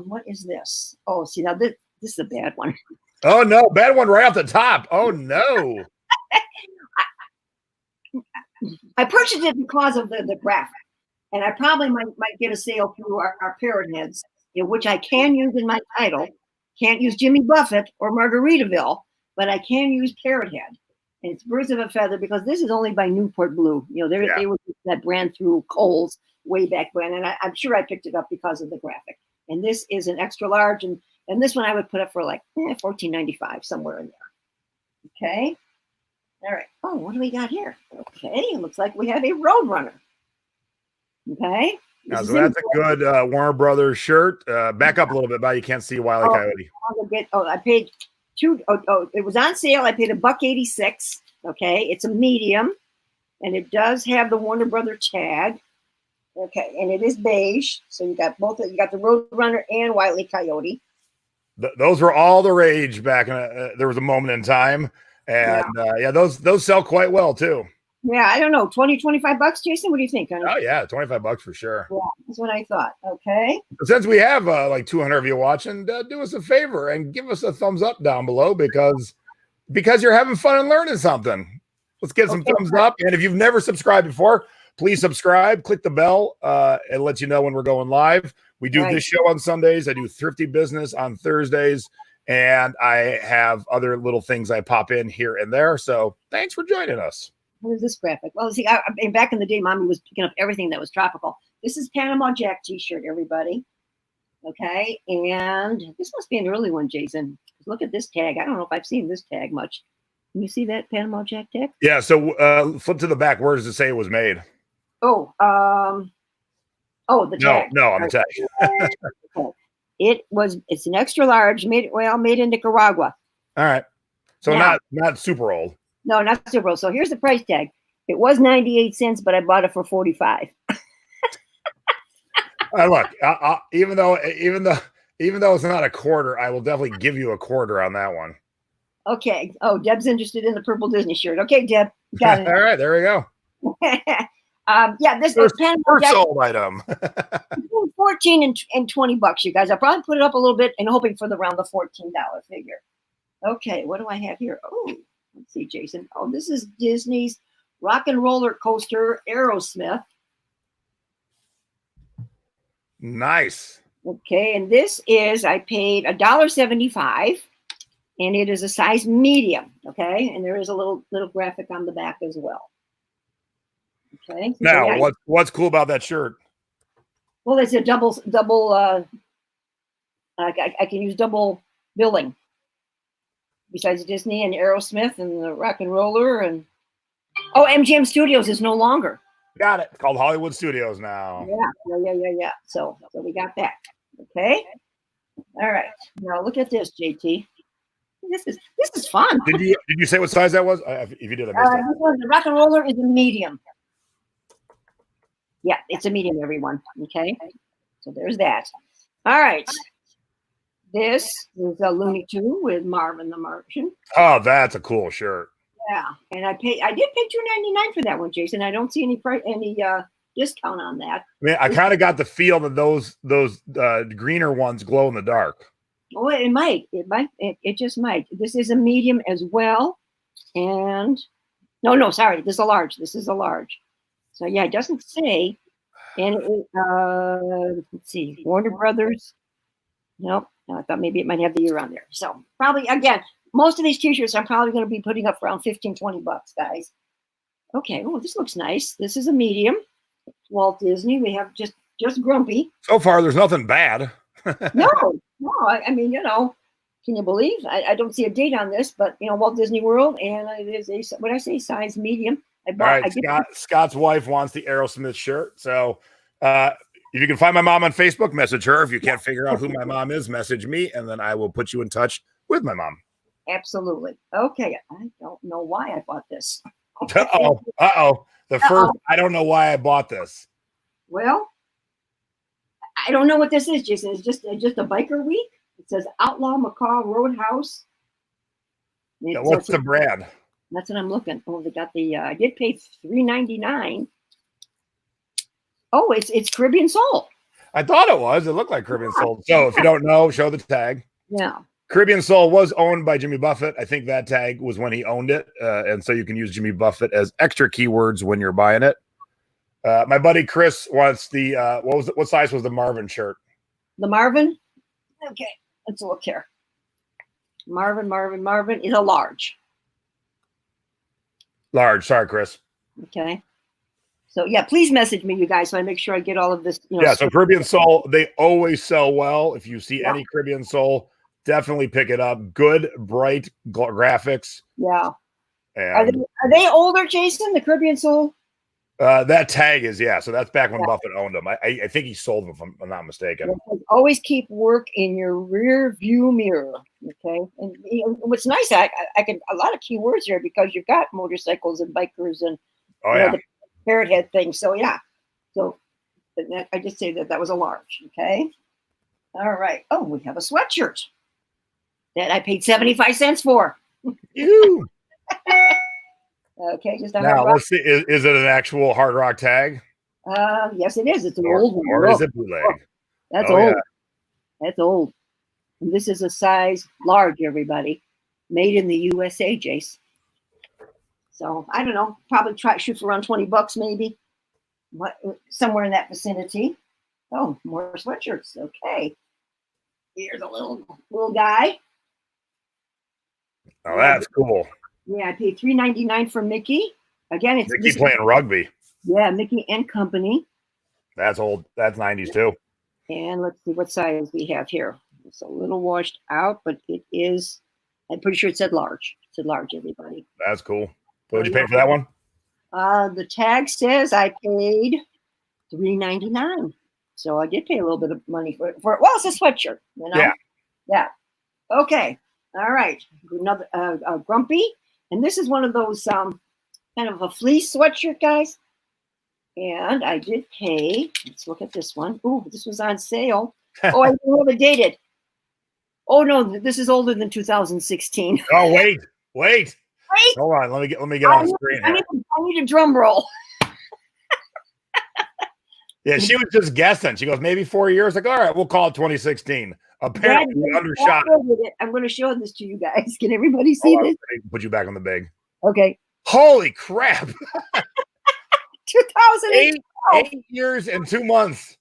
What is this? Oh, see now this is a bad one.
Oh no, bad one right off the top. Oh no.
I purchased it because of the graphic, and I probably might get a sale through our parrot heads, which I can use in my title. Can't use Jimmy Buffett or Margaritaville, but I can use Parrot Head. And it's Birds of a Feather because this is only by Newport Blue. They were that brand through Kohl's way back when, and I'm sure I picked it up because of the graphic. And this is an extra large, and this one I would put up for like $14.95, somewhere in there. Okay. All right. Oh, what do we got here? Okay, it looks like we have a Roadrunner. Okay.
Now, so that's a good Warner Brothers shirt. Back up a little bit, but you can't see Wile E. Coyote.
I paid it was on sale. I paid $1.86. Okay, it's a medium, and it does have the Warner Brothers tag. Okay, and it is beige. So you got both. You got the Roadrunner and Wile E. Coyote.
Those were all the rage back in. There was a moment in time, and those sell quite well too.
Yeah, I don't know, $20, $25, Jason. What do you think?
Oh yeah, $25 for sure.
Yeah, that's what I thought. Okay.
But since we have like 200 of you watching, do us a favor and give us a thumbs up down below because you're having fun and learning something. Let's get some thumbs up. And if you've never subscribed before, please subscribe. Click the bell. It lets you know when we're going live. We do this show on Sundays. I do Thrifty Business on Thursdays, and I have other little things I pop in here and there. So thanks for joining us.
What is this graphic? Well, see, back in the day, Mommy was picking up everything that was tropical. This is Panama Jack T-shirt, everybody. Okay, and this must be an early one, Jason. Look at this tag. I don't know if I've seen this tag much. Can you see that Panama Jack tag?
Yeah. So flip to the back. Where does it say it was made?
The tag.
No, on the tag.
Okay. It's an extra large, made in Nicaragua.
All right. So not super old.
No, not super old. So here's the price tag. It was 98 cents, but I bought it for 45.
Look, even though it's not a quarter, I will definitely give you a quarter on that one.
Okay. Oh, Deb's interested in the purple Disney shirt. Okay, Deb. Got it.
All right, there we go.
This is
first sold item.
$14 and $20, you guys. I probably put it up a little bit and hoping for around the $14 figure. Okay, what do I have here? Oh, let's see, Jason. Oh, this is Disney's Rock and Roller Coaster Aerosmith.
Nice.
Okay, and this is, I paid $1.75, and it is a size medium. Okay, and there is a little graphic on the back as well. Okay.
Now, what's cool about that shirt?
Well, it's a double. I can use double billing. Besides Disney and Aerosmith and the Rock and Roller and MGM Studios is no longer.
Got it. It's called Hollywood Studios now.
Yeah. So we got that. Okay. All right. Now look at this, JT. This is fun.
Did you say what size that was? If you did, I missed it.
The Rock and Roller is a medium. Yeah, it's a medium, everyone. Okay. So there's that. All right. This is a Looney Tune with Marvin the Martian.
Oh, that's a cool shirt.
Yeah, and I did pay $2.99 for that one, Jason. I don't see any discount on that.
I mean, I kind of got the feel that those greener ones glow in the dark.
Oh, it might. It just might. This is a medium as well, and no, sorry, this is a large. So yeah, it doesn't say. And let's see, Warner Brothers. Nope. I thought maybe it might have the year on there. So probably, again, most of these T-shirts I'm probably going to be putting up for around $15, $20, guys. Okay. Oh, this looks nice. This is a medium. Walt Disney. We have just Grumpy.
So far, there's nothing bad.
No. I mean, Can you believe? I don't see a date on this, but Walt Disney World, and it is a, what I say, size medium.
All right, Scott's wife wants the Aerosmith shirt. So if you can find my mom on Facebook, message her. If you can't figure out who my mom is, message me, and then I will put you in touch with my mom.
Absolutely. Okay. I don't know why I bought this.
Uh-oh. I don't know why I bought this.
Well, I don't know what this is, Jason. It's just a biker week. It says Outlaw McCall Roadhouse.
What's the brand?
That's what I'm looking. Oh, they got the. I did pay $3.99. Oh, it's Caribbean Soul.
I thought it was. It looked like Caribbean Soul. So if you don't know, show the tag.
Yeah.
Caribbean Soul was owned by Jimmy Buffett. I think that tag was when he owned it, and so you can use Jimmy Buffett as extra keywords when you're buying it. My buddy Chris wants the what size was the Marvin shirt?
The Marvin. Okay, let's look here. Marvin is a large.
Large. Sorry, Chris.
Okay. So yeah, please message me, you guys, so I make sure I get all of this.
So Caribbean Soul, they always sell well. If you see any Caribbean Soul, definitely pick it up. Good, bright graphics.
Yeah.
And
are they older, Jason? The Caribbean Soul?
That tag is, so that's back when Buffett owned them. I think he sold them, if I'm not mistaken.
Always keep work in your rear view mirror. Okay. And what's nice, I can a lot of keywords here because you've got motorcycles and bikers and the parrot head thing. So yeah. So I just say that was a large. Okay. All right. Oh, we have a sweatshirt that I paid 75 cents for.
You.
Okay, just
now let's see. Is it an actual Hard Rock tag?
Yes, it is. It's an old one.
Or is it bootleg?
That's old. Yeah. That's old. And this is a size large, everybody. Made in the USA, Jace. So I don't know. Probably shoot for around $20, maybe. Somewhere in that vicinity. Oh, more sweatshirts. Okay. Here's a little guy.
Oh, that's cool.
Yeah, I paid $3.99 for Mickey. Again, it's
Mickey playing rugby.
Yeah, Mickey and Company.
That's old. That's 90s too.
And let's see what size we have here. It's a little washed out, but it is. I'm pretty sure it said large. It said large, everybody.
That's cool. What did you pay for that one?
The tag says I paid $3.99. So I did pay a little bit of money for it. Well, it's a sweatshirt, Yeah. Okay. All right. Another Grumpy. And this is one of those kind of a fleece sweatshirt, guys. And I did pay. Let's look at this one. Ooh, this was on sale. Oh, I didn't have it dated. Oh no, this is older than 2016.
Oh, wait. Hold on. Let me get on the screen here.
I need a drum roll.
Yeah, she was just guessing. She goes, maybe 4 years. Like, all right, we'll call it 2016. Apparently, we undershot
it. I'm going to show this to you guys. Can everybody see this?
Put you back on the big.
Okay.
Holy crap.
2008.
8 years and 2 months.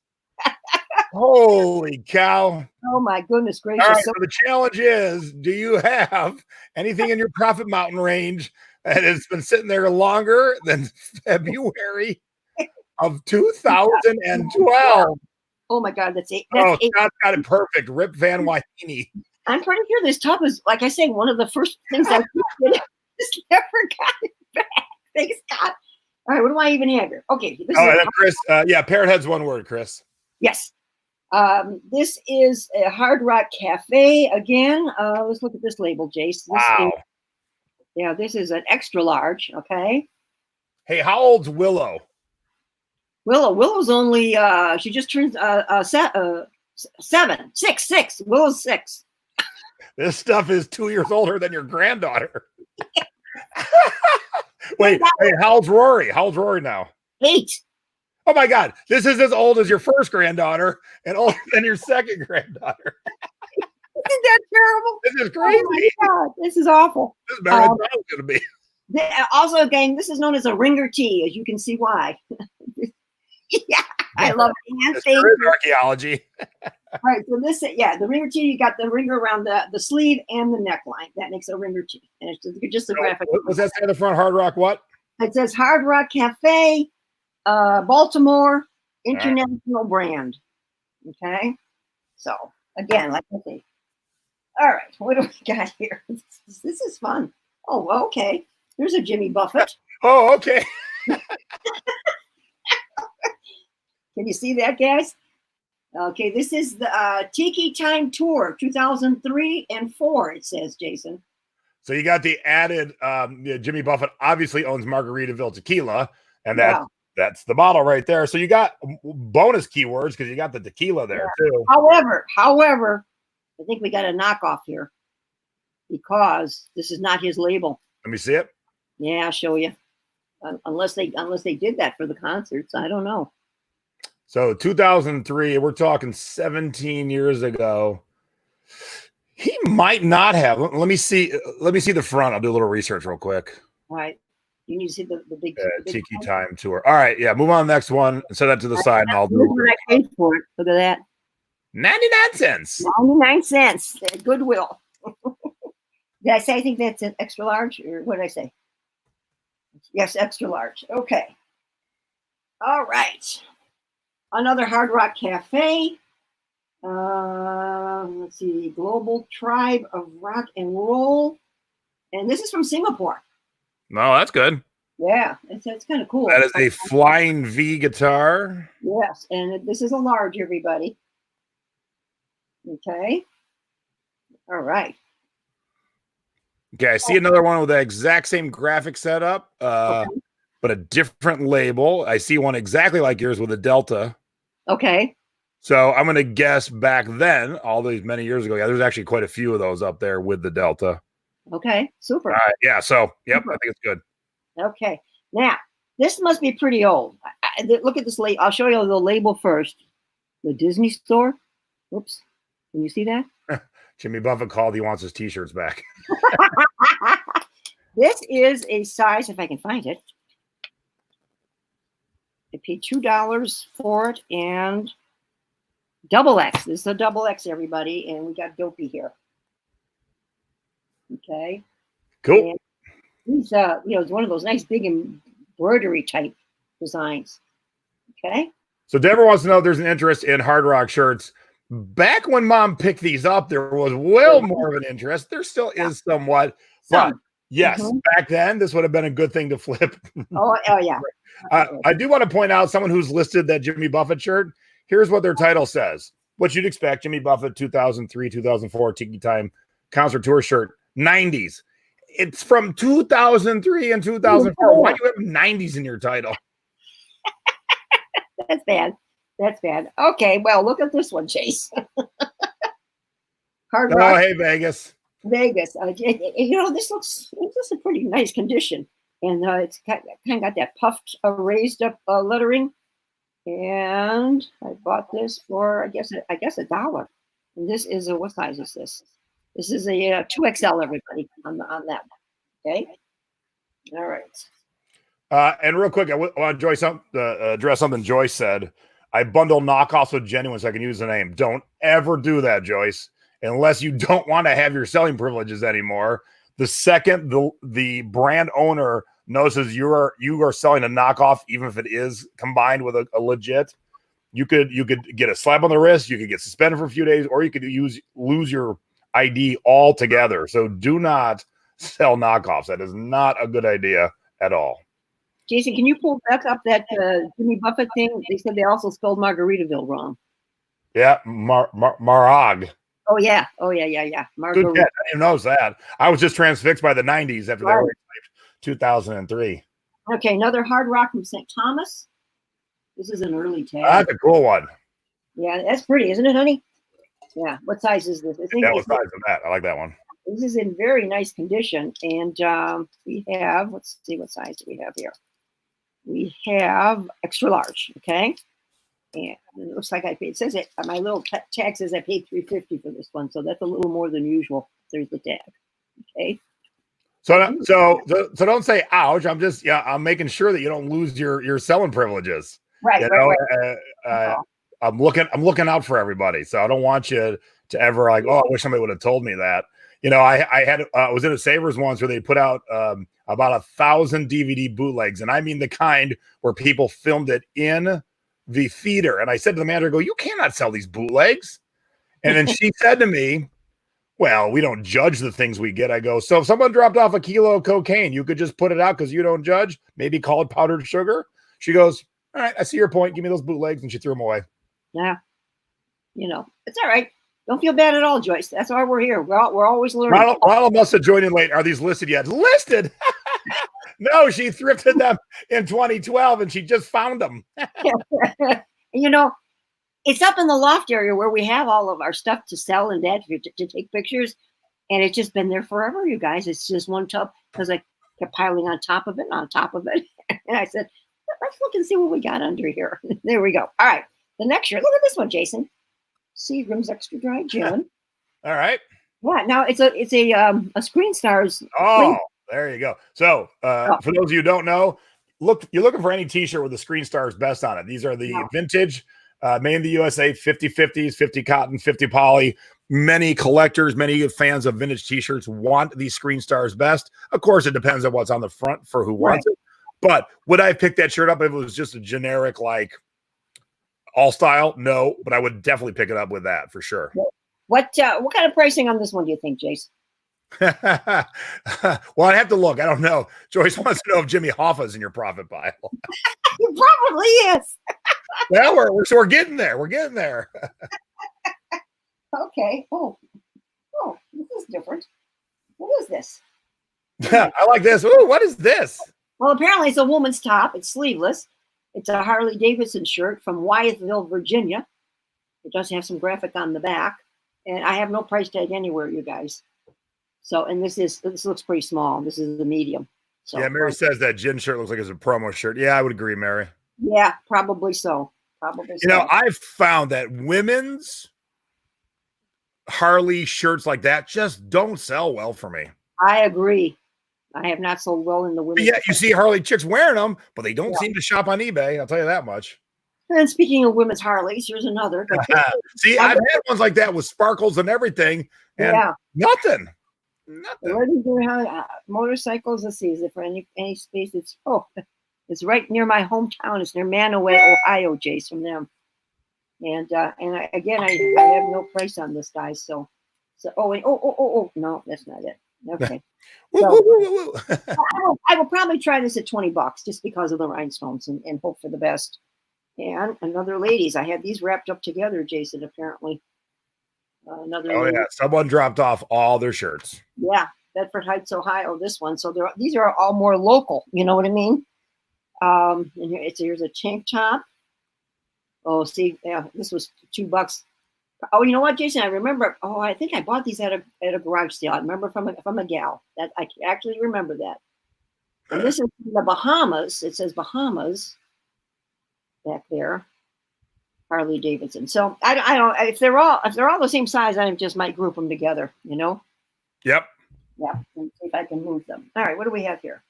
Holy cow.
Oh, my goodness gracious.
All right, so the challenge is, do you have anything in your profit mountain range that has been sitting there longer than February of 2012?
Oh my God, that's eight.
Scott's got it perfect. Rip Van Wahine.
I'm pretty sure this top is, like I say, one of the first things I did. Just never got it back. Thanks, Scott. All right, what do I even have here? Okay.
Chris. Parrot Head's one word, Chris.
Yes. This is a Hard Rock Cafe again. Let's look at this label, Jace. This is an extra large. Okay. Hey,
how old's Willow?
Willow's only she just turned 6. Willow's 6.
This stuff is 2 years older than your granddaughter. Wait, hey, how old's Rory? How old's Rory now?
8.
Oh my God, this is as old as your first granddaughter and older than your second granddaughter.
Isn't that terrible?
This is crazy.
Oh my God, this is awful.
This is better than I was going to be.
Also, gang, this is known as a ringer tee, as you can see why. Yeah, I love it.
It's archaeology.
All right, so this, the ringer tee, you got the ringer around the sleeve and the neckline. That makes a ringer tee. And it's just a graphic.
What does that say on the front? Hard Rock what?
It says Hard Rock Cafe, Baltimore, international brand. Okay. So, again, like I say, All right, what do we got here? This is fun. Oh, okay. There's a Jimmy Buffett.
Oh, okay.
Can you see that, guys? Okay, this is the Tiki Time Tour 2003 and 4, it says, Jason.
So you got the added Jimmy Buffett obviously owns Margaritaville tequila, and that's the bottle right there. So you got bonus keywords because you got the tequila there too.
However, I think we got a knockoff here because this is not his label.
Let me see it.
Yeah, I'll show you. Unless they did that for the concerts, I don't know.
So 2003, we're talking 17 years ago. He might not have. Let me see. Let me see the front. I'll do a little research real quick.
All right. You need to see the big
Tiki Time Tour. All right, yeah. Move on to the next one and set that to the side, and I'll do
what I paid for it. Look at that.
99 cents.
99 cents at Goodwill. Did I say I think that's an extra large, or what did I say? Yes, extra large. Okay. All right. Another Hard Rock Cafe. Let's see. Global Tribe of Rock and Roll. And this is from Singapore.
No, that's good.
Yeah, it's kind of cool.
That is a Flying V guitar.
Yes, and this is a large, everybody. Okay. All right.
Okay, I see another one with the exact same graphic setup, but a different label. I see one exactly like yours with a Delta.
Okay.
So I'm going to guess back then, all these many years ago, yeah, there's actually quite a few of those up there with the Delta.
Okay, super.
All right, yeah, so, yep,
Super.
I think it's good.
Okay. Now, this must be pretty old. Look at this label. I'll show you the label first. The Disney store. Oops. Can you see that?
Jimmy Buffett called. He wants his T-shirts back.
This is a size, if I can find it. I paid $2 for it, and double X. This is a double X, everybody, and we got Dopey here. Okay.
Cool.
And these, it's one of those nice big embroidery type designs. Okay.
So Deborah wants to know if there's an interest in Hard Rock shirts. Back when Mom picked these up, there was well more of an interest. There still is somewhat, but yes, back then this would have been a good thing to flip.
Oh yeah.
I do want to point out someone who's listed that Jimmy Buffett shirt. Here's what their title says. What you'd expect: Jimmy Buffett 2003, 2004 Tiki Time Concert Tour shirt, 90s. It's from 2003 and 2004. Why do you have 90s in your title?
That's bad. That's bad. Okay, well, look at this one, Chase. Hard Rock.
Oh, hey, Vegas.
Vegas. This looks a pretty nice condition. And it's kind of got that puffed, raised up lettering. And I bought this for, I guess $1. And this is what size is this? This is a 2XL, everybody, on that one. Okay. All right.
And real quick, I want to address something Joyce said. I bundle knockoffs with genuine so I can use the name. Don't ever do that, Joyce, unless you don't want to have your selling privileges anymore. The second the brand owner notices you are selling a knockoff, even if it is combined with a legit, you could get a slap on the wrist, you could get suspended for a few days, or you could lose your ID altogether. So do not sell knockoffs. That is not a good idea at all.
Jason, can you pull back up that Jimmy Buffett thing? They said they also spelled Margaritaville wrong.
Yeah, Marag.
Oh yeah. Good
catch. I didn't even notice that. I was just transfixed by the 90s after they were 2003.
Okay, another Hard Rock from St. Thomas. This is an early tag.
That's a cool one.
Yeah, that's pretty, isn't it, honey? Yeah. What size is this? I think
what size is that? I like that one.
This is in very nice condition, and we have. Let's see, what size do we have here? We have extra large. Okay. And it looks like I paid. It says it. My little tag says I paid $3.50 for this one, so that's a little more than usual. There's the tag. Okay.
So don't say ouch. I'm making sure that you don't lose your selling privileges.
Right.
Right. I'm looking out for everybody. So I don't want you to ever I wish somebody would have told me that. I was in a Savers once where they put out about 1,000 DVD bootlegs, and I mean the kind where people filmed it in the theater. And I said to the manager, "You cannot sell these bootlegs." And then she said to me, Well, we don't judge the things we get. I go, so if someone dropped off a kilo of cocaine, you could just put it out because you don't judge, maybe call it powdered sugar. She goes, all right, I see your point. Give me those bootlegs. And she threw them away.
Yeah. It's all right. Don't feel bad at all, Joyce. That's why we're here. We're always learning.
Ronald must have joined in late. Are these listed yet? Listed? No, she thrifted them in 2012 and she just found them.
It's up in the loft area where we have all of our stuff to sell and to take pictures. And it's just been there forever, you guys. It's just one tub because I kept piling on top of it and on top of it. And I said, let's look and see what we got under here. There we go. All right. The next shirt. Look at this one, Jason. Seagram's Extra Dry Gin.
All right.
Yeah. Now it's a Screen Stars.
Oh, there you go. So for those of you who don't know, you're looking for any t-shirt with the Screen Stars best on it. These are the vintage, made in the USA, 50/50s, 50 cotton, 50 poly. Many collectors, many fans of vintage t-shirts want these Screen Stars best. Of course, it depends on what's on the front for who wants it. But would I pick that shirt up if it was just a generic, like, all style? No, but I would definitely pick it up with that for sure.
What kind of pricing on this one do you think, Jace?
Well, I'd have to look. I don't know. Joyce wants to know if Jimmy Hoffa's in your profit pile.
He probably is.
Well, we're getting there. We're getting there.
Okay. Oh, this is different. What is this?
I like this. Ooh, what is this?
Well, apparently it's a woman's top. It's sleeveless. It's a Harley Davidson shirt from Wyethville, Virginia. It does have some graphic on the back. And I have no price tag anywhere, you guys. So, and this looks pretty small. This is the medium. So,
yeah, Mary says that gin shirt looks like it's a promo shirt. Yeah, I would agree, Mary.
Yeah, probably so.
I've found that women's Harley shirts like that just don't sell well for me.
I agree. I have not sold well in the women's.
Yeah, you see Harley chicks wearing them, but they don't seem to shop on eBay. I'll tell you that much.
And speaking of women's Harleys, here's another.
See, I've had ones like that with sparkles and everything, and nothing.
Motorcycles. Let's see, is it for any space? It's right near my hometown. It's near Manaway, Ohio, Jace, from them. And I have no price on this, guys. So no, that's not it. Okay. So, I will probably try this at $20 just because of the rhinestones and hope for the best. And another ladies. I had these wrapped up together, Jason, apparently.
Someone dropped off all their shirts. Yeah,
Bedford Heights, Ohio, this one. So these are all more local. You know what I mean? And here's a tank top. Oh, see, this was $2. Oh, you know what, Jason? I remember. Oh, I think I bought these at a garage sale. I remember from a gal. That I actually remember that. And this is the Bahamas. It says Bahamas back there. Harley Davidson. So I don't. If they're all the same size, I just might group them together. You know.
Yep.
Yeah. And see if I can move them. All right. What do we have here?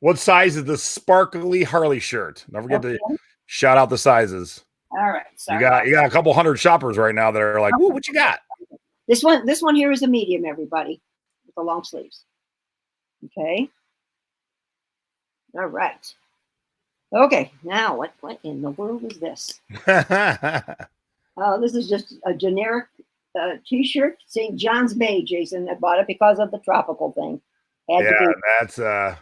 What size is the sparkly Harley shirt? Don't forget to shout out the sizes.
All right.
Sorry. You got a couple hundred shoppers right now that are like, "Ooh, what you got?"
This one here is a medium, everybody, with the long sleeves. Okay. All right. Okay. Now, what in the world is this? This is just a generic T-shirt, St. John's Bay, Jason. I bought it because of the tropical thing.
That's so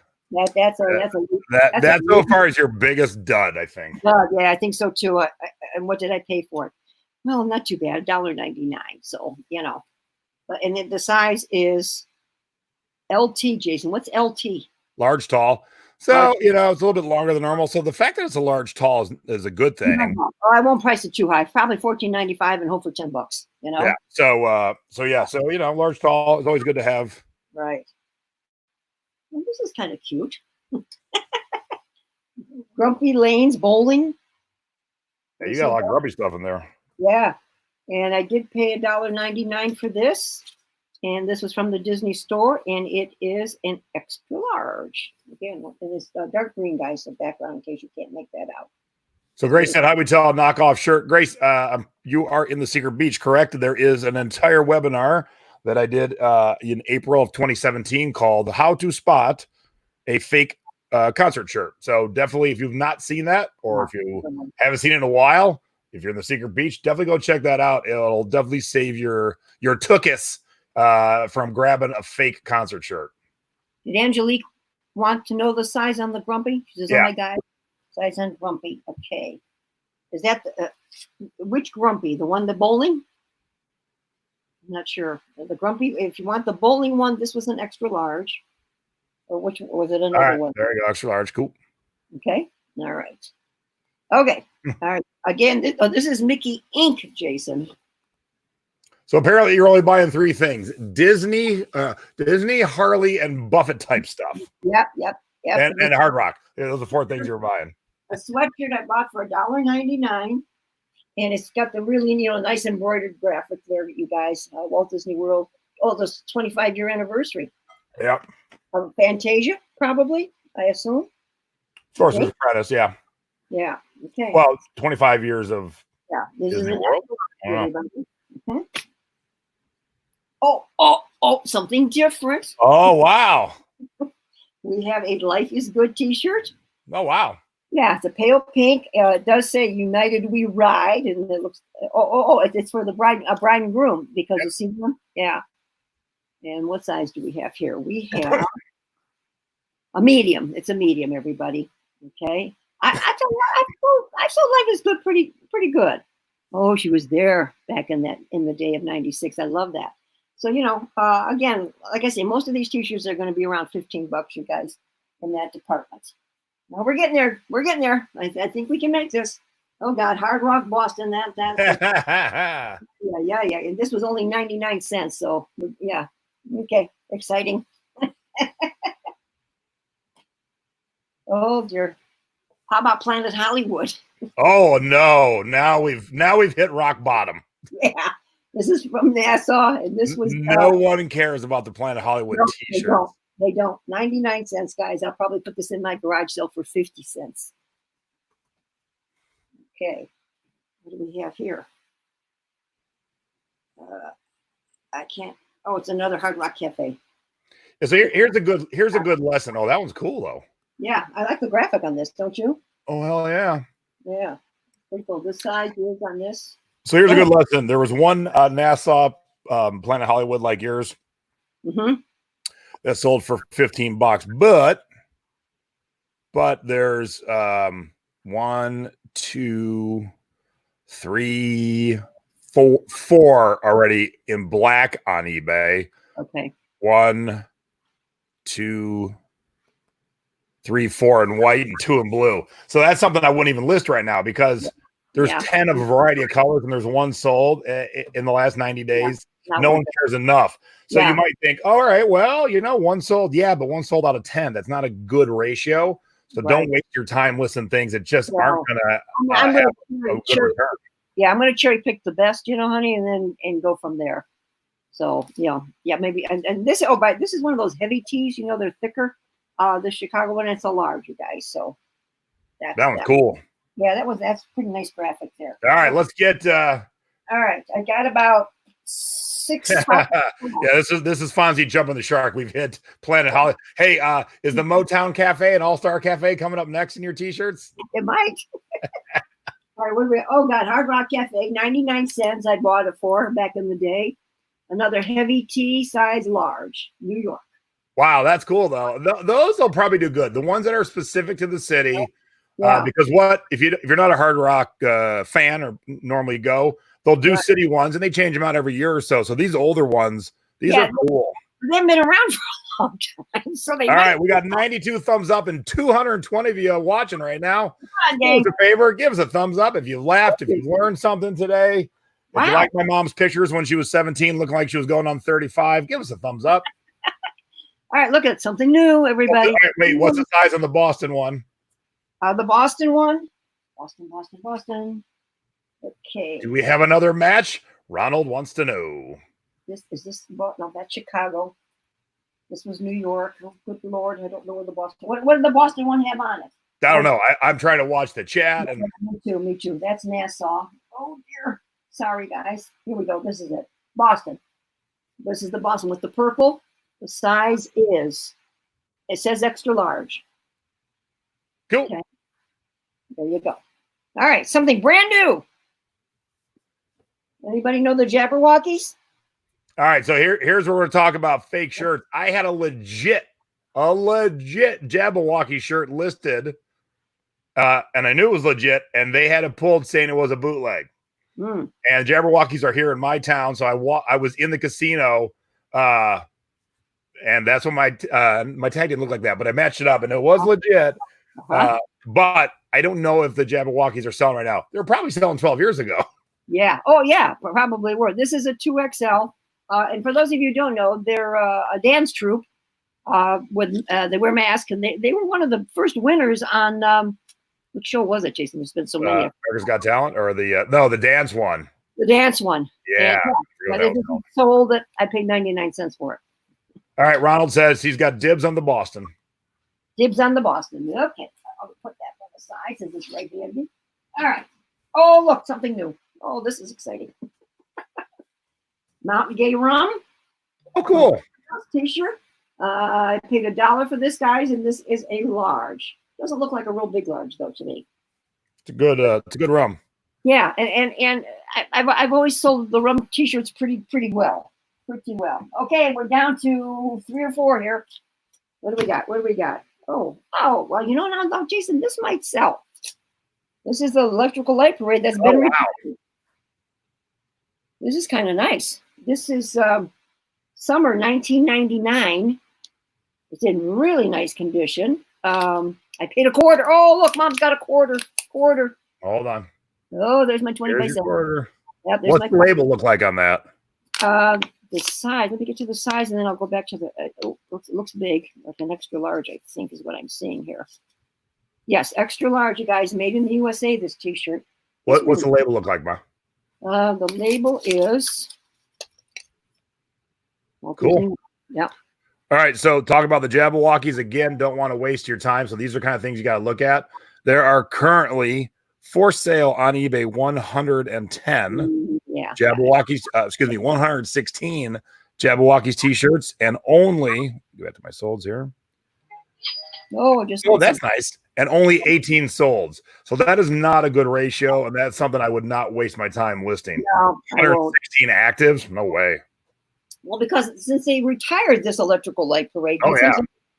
far as your biggest dud, I think.
Yeah, I think so too. And what did I pay for it? Well, not too bad, $1.99. So but and the size is LT, Jason. What's LT?
Large, tall. So it's a little bit longer than normal. So the fact that it's a large, tall is a good thing.
I won't price it too high. Probably $14.95 and hope for $10.
Yeah. So large, tall is always good to have.
Right. Well, this is kind of cute. Grumpy Lanes Bowling.
Yeah, you got a lot of grubby stuff in there.
Yeah. And I did pay $1.99 for this. And this was from the Disney store. And it is an extra large. Again, it is dark green, guys, the background, in case you can't make that out.
So Grace said, how we tell a knockoff shirt. Grace, you are in the Secret Beach, correct? There is an entire webinar that I did in April of 2017 called How to Spot a Fake Concert Shirt. So definitely, if you've not seen that, or if you haven't seen it in a while, if you're in the Secret Beach, definitely go check that out. It'll definitely save your tookus from grabbing a fake concert shirt.
Did Angelique want to know the size on the Grumpy? She says, "Oh my God, size on Grumpy." Okay, is that which Grumpy? The one, the bowling? I'm not sure. The Grumpy. If you want the bowling one, this was an extra large. Or which was it? Another one?
There you go, extra large. Cool.
Okay. All right. Okay. All right. Again, this is Mickey Inc., Jason.
So apparently you're only buying 3 things: Disney, Harley, and Buffett type stuff.
Yep.
And Hard Rock. Those are 4 things you're buying.
A sweatshirt I bought for $1.99, and it's got the really nice embroidered graphic there, you guys. Walt Disney World. Oh, this 25-year anniversary.
Yep.
Of Fantasia, probably. I assume.
Sorcerer's Apprentice, yeah.
Yeah. Okay.
Well, 25 years of
Disney
World.
Okay. Oh, something different.
Oh, wow.
We have a Life is Good t-shirt.
Oh, wow.
Yeah, it's a pale pink. It does say United We Ride, and it looks, it's for the bride and groom, because you see them? Yeah. And what size do we have here? We have a medium. It's a medium, everybody. Okay. I still Life is Good pretty good. Oh, she was there back in the day of '96. I love that. So, again, like I say, most of these t-shirts are going to be around $15, you guys, in that department. Now we're getting there. I think we can make this. Oh God, Hard Rock Boston. That. Yeah. And this was only 99 cents. So yeah. Okay. Exciting. Oh dear. How about Planet Hollywood?
Oh no! Now we've hit rock bottom.
Yeah. This is from Nassau, and this was
no one cares about the Planet Hollywood t-shirt.
They don't. 99 cents, guys. I'll probably put this in my garage sale for 50 cents. Okay. What do we have here? I can't. Oh, it's another Hard Rock Cafe.
So here's a good lesson. Oh, that one's cool though.
Yeah, I like the graphic on this, don't you?
Oh, hell yeah.
Yeah. Pretty cool. This side is on this.
So here's a good lesson. There was one Nassau Planet Hollywood like yours that sold for $15, but there's 1, 2, 3, 4 already in black on eBay.
Okay.
1, 2, 3, 4 in white, and 2 in blue. So that's something I wouldn't even list right now, because there's 10 of a variety of colors, and there's 1 sold in the last 90 days. No one cares enough. So you might think, all right, well, 1 sold. Yeah, but 1 sold out of 10. That's not a good ratio. So don't waste your time listing things that just aren't going to have a good return.
Yeah, I'm going to cherry pick the best, honey, and go from there. So, maybe. And this, this is one of those heavy tees, they're thicker. The Chicago one, it's a large, you guys. So
that one's cool.
Yeah, that's pretty nice graphic there.
All right, let's get.
All right, I got about 6.
Yeah, this is Fonzie jumping the shark. We've hit Planet Hollywood. Hey, is the Motown Cafe and All-Star Cafe coming up next in your t-shirts?
It might. All right, what do we? Oh God, Hard Rock Cafe, 99 cents. I bought it for back in the day. Another heavy tee, size large, New York.
Wow, that's cool though. Those will probably do good. The ones that are specific to the city. Because if you're not a Hard Rock fan or normally go, they'll do city ones and they change them out every year or so. So these older ones, these are cool.
They haven't been around for a long time. So all
right, we got 92 thumbs up and 220 of you watching right now. Do us a favor, give us a thumbs up if you laughed, if you learned something today. If you like my mom's pictures when she was 17, looking like she was going on 35, give us a thumbs up.
All right, look at something new, everybody.
Right, wait, what's the size on the Boston one?
The Boston one. Boston. Okay.
Do we have another match? Ronald wants to know.
No, that's Chicago. This was New York. Oh, good Lord, I don't know where the Boston. What did the Boston one have on it?
I don't know. I'm trying to watch the chat. And
Me too. That's Nassau. Oh dear. Sorry, guys. Here we go. This is it. Boston. This is the Boston with the purple. The size is. It says extra large.
Cool.
Okay. There you go. All right, something brand new. Anybody know the Jabberwockies?
All right, so here's where we're talking about fake shirts. I had a legit Jabberwocky shirt listed, and I knew it was legit, and they had it pulled saying it was a bootleg.
Mm.
And Jabberwockies are here in my town, so I was in the casino, and that's when my tag didn't look like that, but I matched it up, and it was legit.
Uh-huh.
But I don't know if the Jabberwockies are selling right now. They were probably selling 12 years ago.
Yeah. Oh, yeah. Probably were. This is a 2XL. And for those of you who don't know, they're a dance troupe. They wear masks, and they were one of the first winners on what show was it, Jason? There's been so many.
America's Got Talent, or the dance one.
The dance one.
Yeah.
And, they just sold it. I paid 99 cents for it.
All right. Ronald says he's got dibs on the Boston.
Dibs on the Boston. Okay. I'll put that on the side since it's right handy. All right. Oh, look, something new. Oh, this is exciting. Mountain Gay Rum.
Oh, cool.
T-shirt. I paid $1 for this, guys, and this is a large. Doesn't look like a real big large though to me.
It's a good rum.
Yeah, and I've always sold the rum T-shirts pretty well. Okay, we're down to 3 or 4 here. What do we got? Oh, well, you know now, Jason, this might sell. This is the Electrical Light Parade that's been retired. This is kind of nice. This is summer 1999. It's in really nice condition. I paid $0.25. Oh, look, Mom's got a quarter.
Hold on.
Oh, there's my 25 cents.
Yep, what's the label look like on that?
The size. Let me get to the size, and then I'll go back to the. It looks big, like an extra large. I think is what I'm seeing here. Yes, extra large, you guys. Made in the USA. This T-shirt.
What's the label look like, Ma?
The label is.
Cool.
Yeah.
All right, so talk about the Jabberwockies again. Don't want to waste your time, so these are kind of things you got to look at. There are currently for sale on eBay 110 Jabberwockies. 116 Jabberwockies T-shirts, and only go back to my solds here.
Oh,
that's nice. And only 18 solds. So that is not a good ratio, and that's something I would not waste my time listing.
No,
116 actives? No way.
Well, because since they retired this Electrical Light Parade,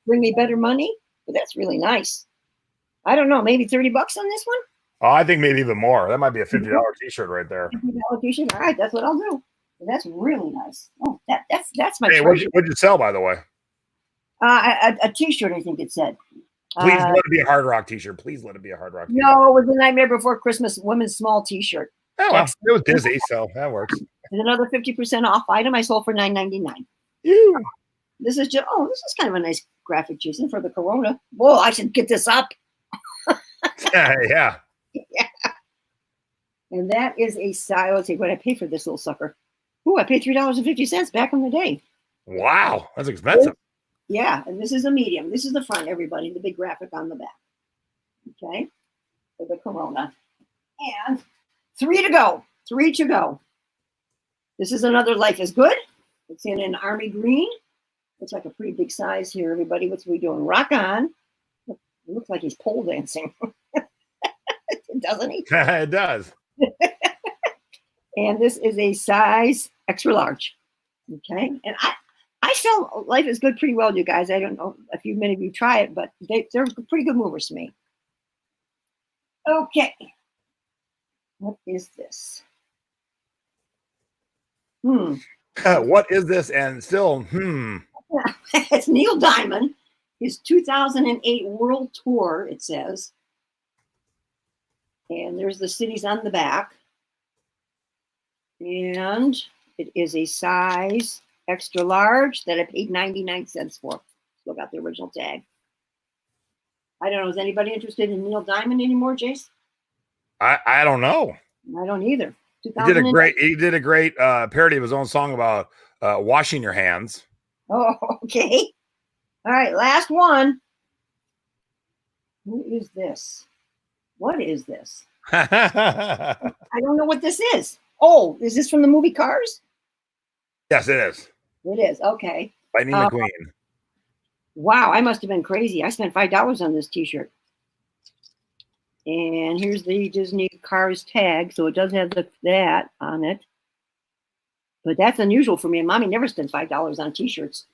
bring me better money. But that's really nice. I don't know, maybe $30 on this one.
Oh, I think maybe even more. That might be a $50 T-shirt right there.
$50 T-shirt. All right, that's what I'll do. That's really nice. Oh, that's my.
Hey, what'd you sell, by the way?
A T-shirt, I think it said.
Please let it be a Hard Rock T-shirt. Please let it be a Hard Rock T-shirt.
No, it was the Nightmare Before Christmas women's small T-shirt.
Oh, well, it was Disney, so that works.
There's another 50% off item I sold for $9.99. This is kind of a nice graphic, Jason, for the Corona. Whoa, I should get this up.
Yeah.
And that is a style. Let's see what I paid for this little sucker. Ooh, I paid $3.50 back in the day.
Wow, that's expensive.
Yeah, and this is a medium. This is the front, everybody. The big graphic on the back. Okay, for the Corona. And 3 to go. 3 to go. This is another Life is Good. It's in an army green. Looks like a pretty big size here, everybody. What's we doing? Rock on. It looks like he's pole dancing. Doesn't he?
It does.
And this is a size extra large. Okay. And I sell Life is Good pretty well, you guys. I don't know if many of you try it, but they're pretty good movers to me. Okay. What is this?
What is this? And still,
It's Neil Diamond, his 2008 World Tour, it says. And there's the cities on the back. And it is a size extra large that I paid 99 cents for. Still got the original tag. I don't know. Is anybody interested in Neil Diamond anymore, Jace?
I don't know.
I don't either.
He did a great parody of his own song about washing your hands.
Oh, okay. All right, last one. Who is this? What is this? I don't know what this is. Oh, is this from the movie Cars?
Yes, it is.
It is. Okay.
Lightning McQueen.
Wow, I must have been crazy. I spent $5 on this T-shirt. And here's the Disney Cars tag. So it does have that on it. but that's unusual for me. And Mommy never spends $5 on T-shirts.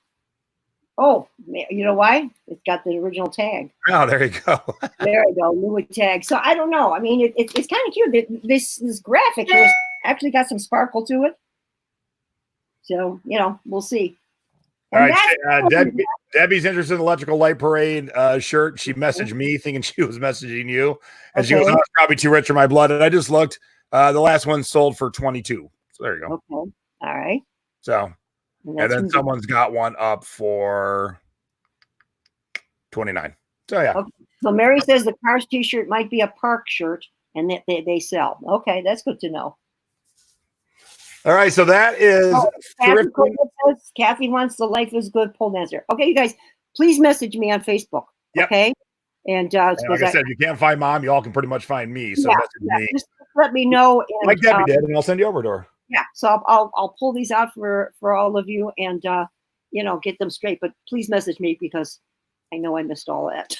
Oh, you know why? It's got the original tag.
Oh, there you go.
There you go, new tag. So I don't know. I mean, it's kind of cute. This graphic here actually got some sparkle to it. So we'll see.
All right, Debbie's interested in the electrical light parade shirt. She messaged me thinking she was messaging you, and she goes, "Oh, it's probably too rich for my blood." And I just looked. The last one sold for 22. So there you go.
Okay, all right.
So, and then someone's got one up for 29. So yeah.
Okay. So Mary says the Cars T-shirt might be a park shirt, and that they sell. Okay, that's good to know.
All right, so that is
Kathy wants the Life is Good pole dancer. Okay, you guys, please message me on Facebook.
Yep.
Okay, and
like I said, if you can't find Mom, you all can pretty much find me. So message me.
Just let me know. And,
like Debbie did, and I'll send you over to her.
Yeah, so I'll pull these out for all of you and get them straight. But please message me because I know I missed all that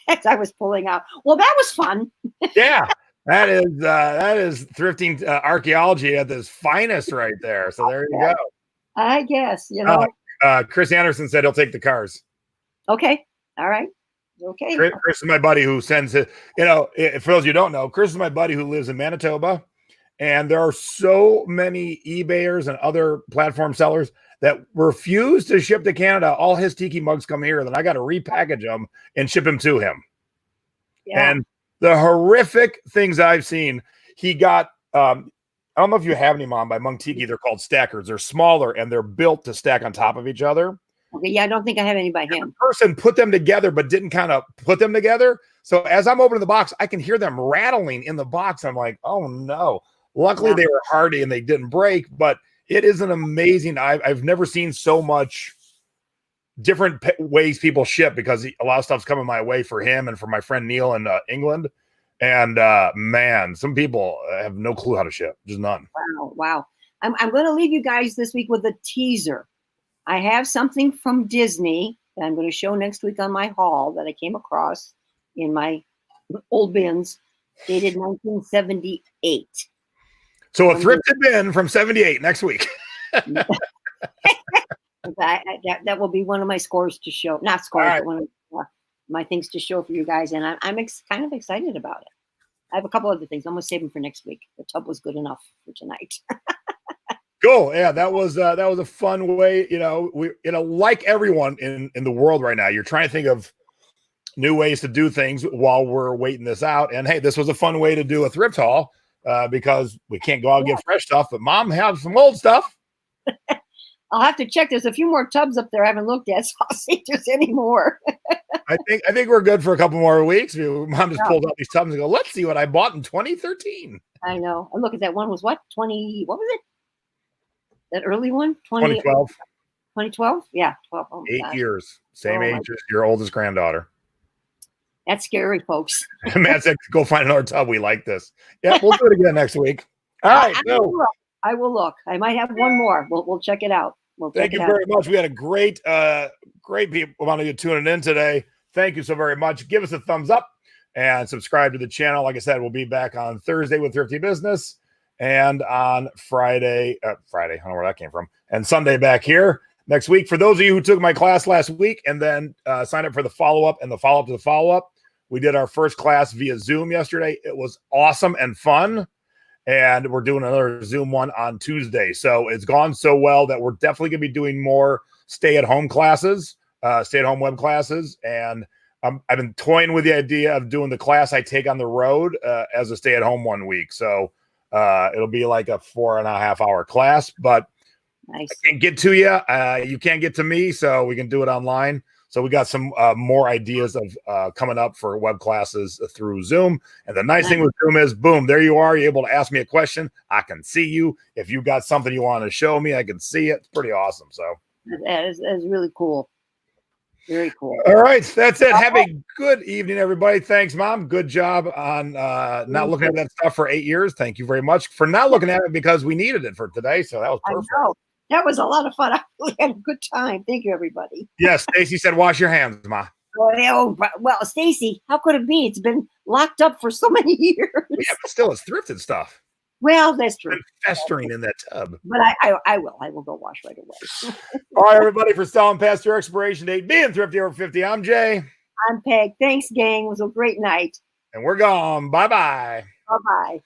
as I was pulling out. Well, that was fun.
Yeah. That is thrifting archaeology at its finest right there. So there you go.
I guess,
Chris Anderson said he'll take the cars.
Okay. All right. Okay.
Chris is my buddy who sends it. For those of you who don't know, Chris is my buddy who lives in Manitoba. And there are so many eBayers and other platform sellers that refuse to ship to Canada. All his tiki mugs come here. Then I got to repackage them and ship them to him.
Yeah.
And the horrific things I've seen, he got, I don't know if you have any, Mom, by Monk Tiki. They're called stackers. They're smaller and they're built to stack on top of each other.
Okay, yeah, I don't think I have any by him.
The person put them together, but didn't kind of put them together. So as I'm opening the box, I can hear them rattling in the box. I'm like, oh no. Luckily, they were hardy and they didn't break, but it is an amazing, I've never seen so much different ways people ship because a lot of stuff's coming my way for him and for my friend Neil in England. And man, some people have no clue how to ship. Just none.
Wow. I'm going to leave you guys this week with a teaser. I have something from Disney that I'm going to show next week on my haul that I came across in my old bins dated 1978.
So a thrifted bin from 78 next week.
That will be one of my scores to show. Not scores, but one of my things to show for you guys. And I'm kind of excited about it. I have a couple other things. I'm going to save them for next week. The tub was good enough for tonight.
Cool. Yeah, that was a fun way. We like everyone in the world right now, you're trying to think of new ways to do things while we're waiting this out. And hey, this was a fun way to do a thrift haul because we can't go out and get fresh stuff. But Mom has some old stuff.
I'll have to check. There's a few more tubs up there I haven't looked at, so I'll see if there's any more.
I think we're good for a couple more weeks. Mom just pulled out these tubs and go, let's see what I bought in 2013.
I know. And look at that one was what? 20, what was it? That early one?
2012.
2012? Yeah, 12. Oh
8 years. Same age as your oldest granddaughter.
That's scary, folks.
Matt said, go find another tub. We like this. Yeah, we'll do it again next week. All right.
I will look. I might have one more. We'll check it out.
Thank you very much. We had a great people amount of you tuning in today. Thank you so very much. Give us a thumbs up and subscribe to the channel. Like I said, we'll be back on Thursday with Thrifty Business and on Friday, I don't know where that came from, and Sunday back here next week. For those of you who took my class last week and then signed up for the follow-up and the follow-up to the follow-up, we did our first class via Zoom yesterday. It was awesome and fun. And we're doing another Zoom one on Tuesday. So it's gone so well that we're definitely going to be doing more stay-at-home classes, stay-at-home web classes. And I've been toying with the idea of doing the class I take on the road as a stay-at-home 1 week. So it'll be like a 4.5 hour class. But nice. I can't get to you. You can't get to me, so we can do it online. So we got some more ideas of coming up for web classes through Zoom. And the nice thing with Zoom is, boom, there you are. You're able to ask me a question. I can see you. If you got something you want to show me, I can see it. It's pretty awesome. So
that is really cool. Very cool.
All right. That's it. Have a good evening, everybody. Thanks, Mom. Good job on not looking at that stuff for 8 years. Thank you very much for not looking at it because we needed it for today. So that was perfect.
I know. That was a lot of fun. I really had a good time. Thank you, everybody.
Yes, Stacy said, wash your hands, Ma.
Well, Stacy, how could it be? It's been locked up for so many years.
Yeah, but still, it's thrifted stuff.
Well, that's true.
Been festering in that tub.
But I will go wash right away.
All right, everybody, for selling past your expiration date, being thrifty over 50, I'm Jay.
I'm Peg. Thanks, gang. It was a great night.
And we're gone. Bye-bye.
Bye-bye.